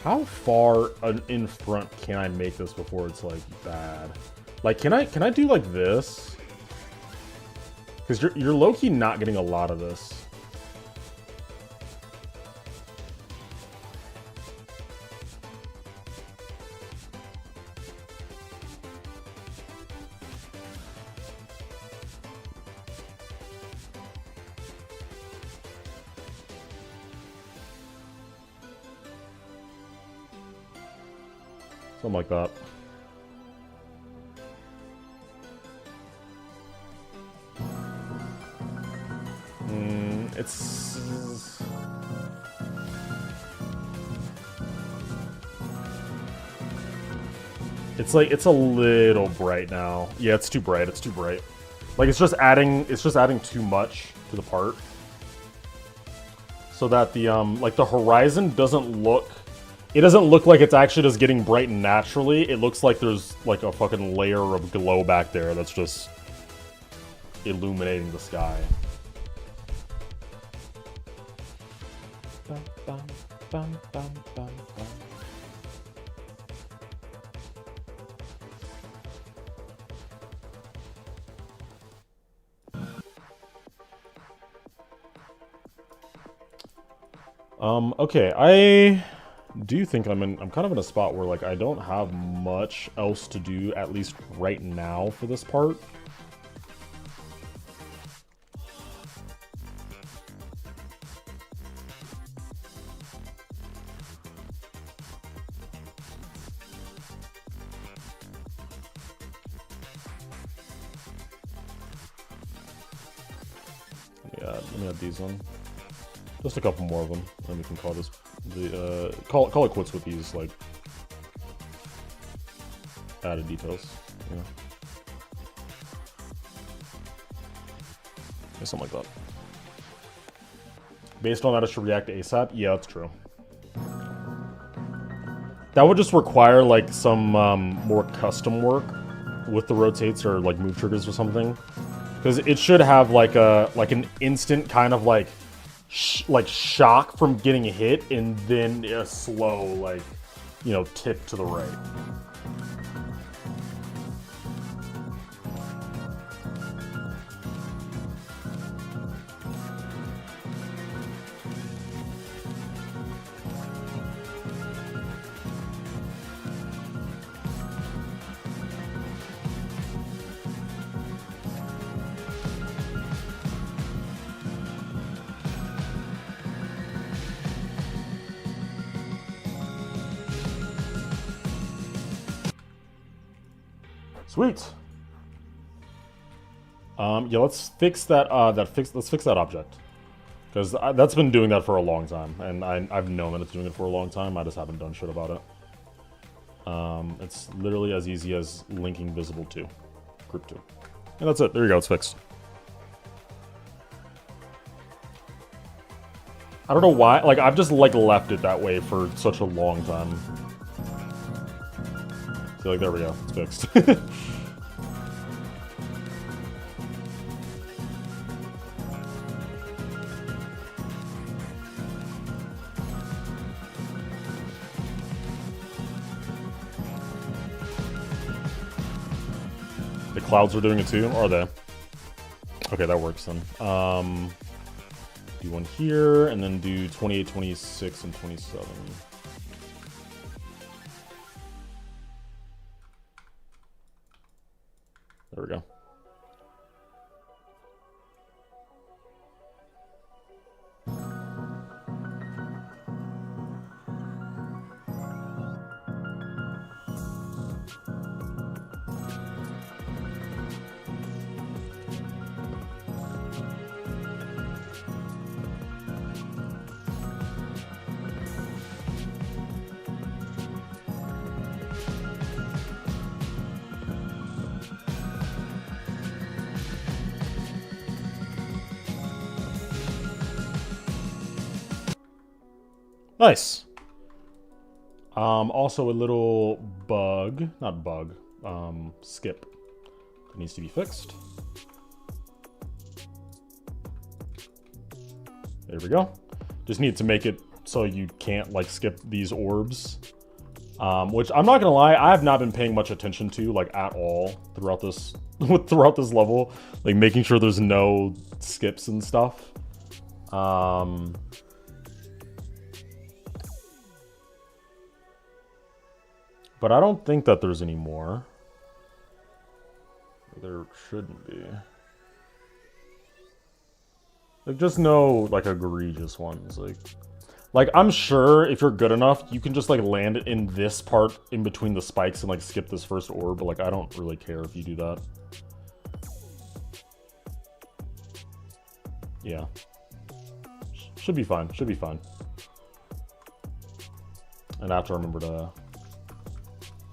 A: How far in front can I make this before it's like bad? Like, can I do like this? Because you're low-key not getting a lot of this. Something like that. It's like it's a little bright now. Yeah, it's too bright. It's too bright. Like it's just adding too much to the part. So that the like the horizon doesn't look, it doesn't look like it's actually just getting bright naturally. It looks like there's like a fucking layer of glow back there that's just illuminating the sky. Bum, bum, bum, bum, bum, bum. Okay, I do think I'm kind of in a spot where like I don't have much else to do, at least right now, for this part. Let me add these on. Just a couple more of them, and we can call this call it quits with these like added details. Yeah, something like that. Based on that, it should react ASAP. Yeah, that's true. That would just require like some more custom work with the rotates or like move triggers or something. Because it should have like an instant kind of like shock from getting hit, and then a slow like, you know, tip to the right. Sweet. Yeah, let's fix that. Let's fix that object, because that's been doing that for a long time, and I've known that it's doing it for a long time. I just haven't done shit about it. It's literally as easy as linking visible to group 2, and that's it. There you go. It's fixed. I don't know why. Like, I've just like left it that way for such a long time. So like, there we go. It's fixed. The clouds are doing it too, are they? Okay, that works then. Do one here, and then do 28, 26, and 27. There we go. Nice. Also a little bug, not bug, skip that needs to be fixed. There we go. Just need to make it so you can't like skip these orbs. Which I'm not gonna lie, I have not been paying much attention to like at all throughout this level, like making sure there's no skips and stuff. But I don't think that there's any more. There shouldn't be. Like, just no, like, egregious ones. Like, I'm sure if you're good enough, you can just, like, land it in this part in between the spikes and, like, skip this first orb. But, like, I don't really care if you do that. Yeah. Should be fine. Should be fine. And I have to remember to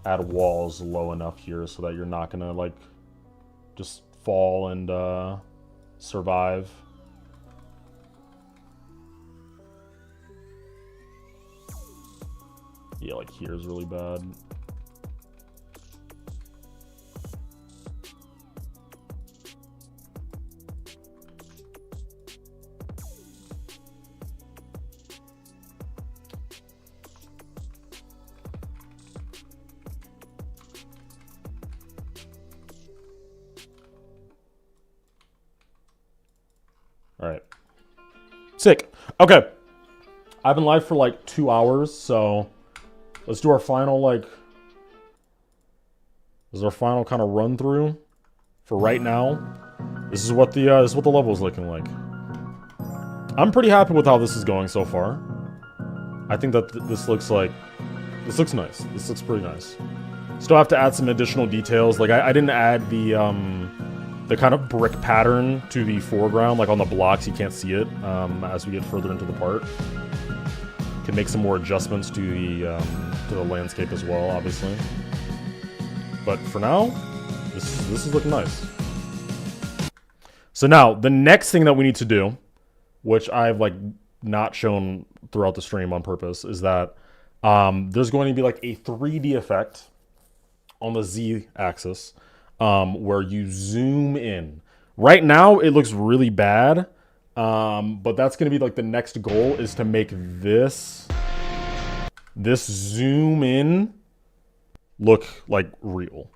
A: add walls low enough here so that you're not gonna like just fall and survive. Yeah, like here's really bad. All right. Sick. Okay. I've been live for like 2 hours, so let's do our final like. This is our final kind of run through for right now. This is what the level is looking like. I'm pretty happy with how this is going so far. I think that this looks nice. This looks pretty nice. Still have to add some additional details. Like I didn't add the kind of brick pattern to the foreground, like on the blocks. You can't see it as we get further into the part. Can make some more adjustments to the landscape as well, obviously. But for now, this is looking nice. So now the next thing that we need to do, which I've like not shown throughout the stream on purpose, is that there's going to be like a 3D effect on the Z axis where you zoom in Right now, it looks really bad, but that's going to be like the next goal is to make this zoom in look like real.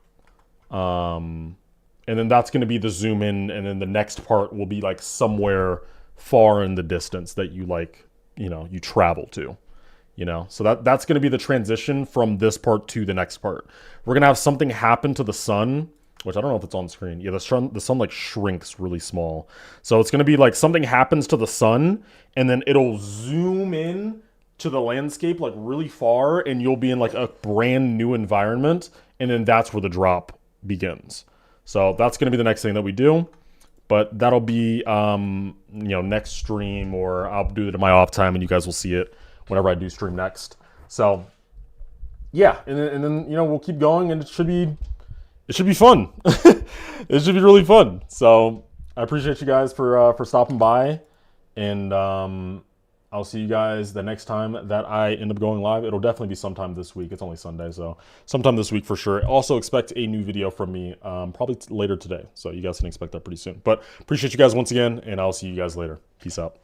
A: And then that's going to be the zoom in, and then the next part will be like somewhere far in the distance that you like, you know, you travel to, you know. So that's going to be the transition from this part to the next part. We're going to have something happen to the sun, which I don't know if it's on screen. Yeah, the sun like shrinks really small. So it's going to be like something happens to the sun, and then it'll zoom in to the landscape like really far, and you'll be in like a brand new environment, and then that's where the drop begins. So that's going to be the next thing that we do. But that'll be, you know, next stream, or I'll do it in my off time, and you guys will see it whenever I do stream next. So, yeah, and then you know, we'll keep going, and it should be fun. It should be really fun. So I appreciate you guys for stopping by, and I'll see you guys the next time that I end up going live. It'll definitely be sometime this week. It's only Sunday, so sometime this week for sure. Also expect a new video from me probably later today, so you guys can expect that pretty soon. But appreciate you guys once again, and I'll see you guys later. Peace out.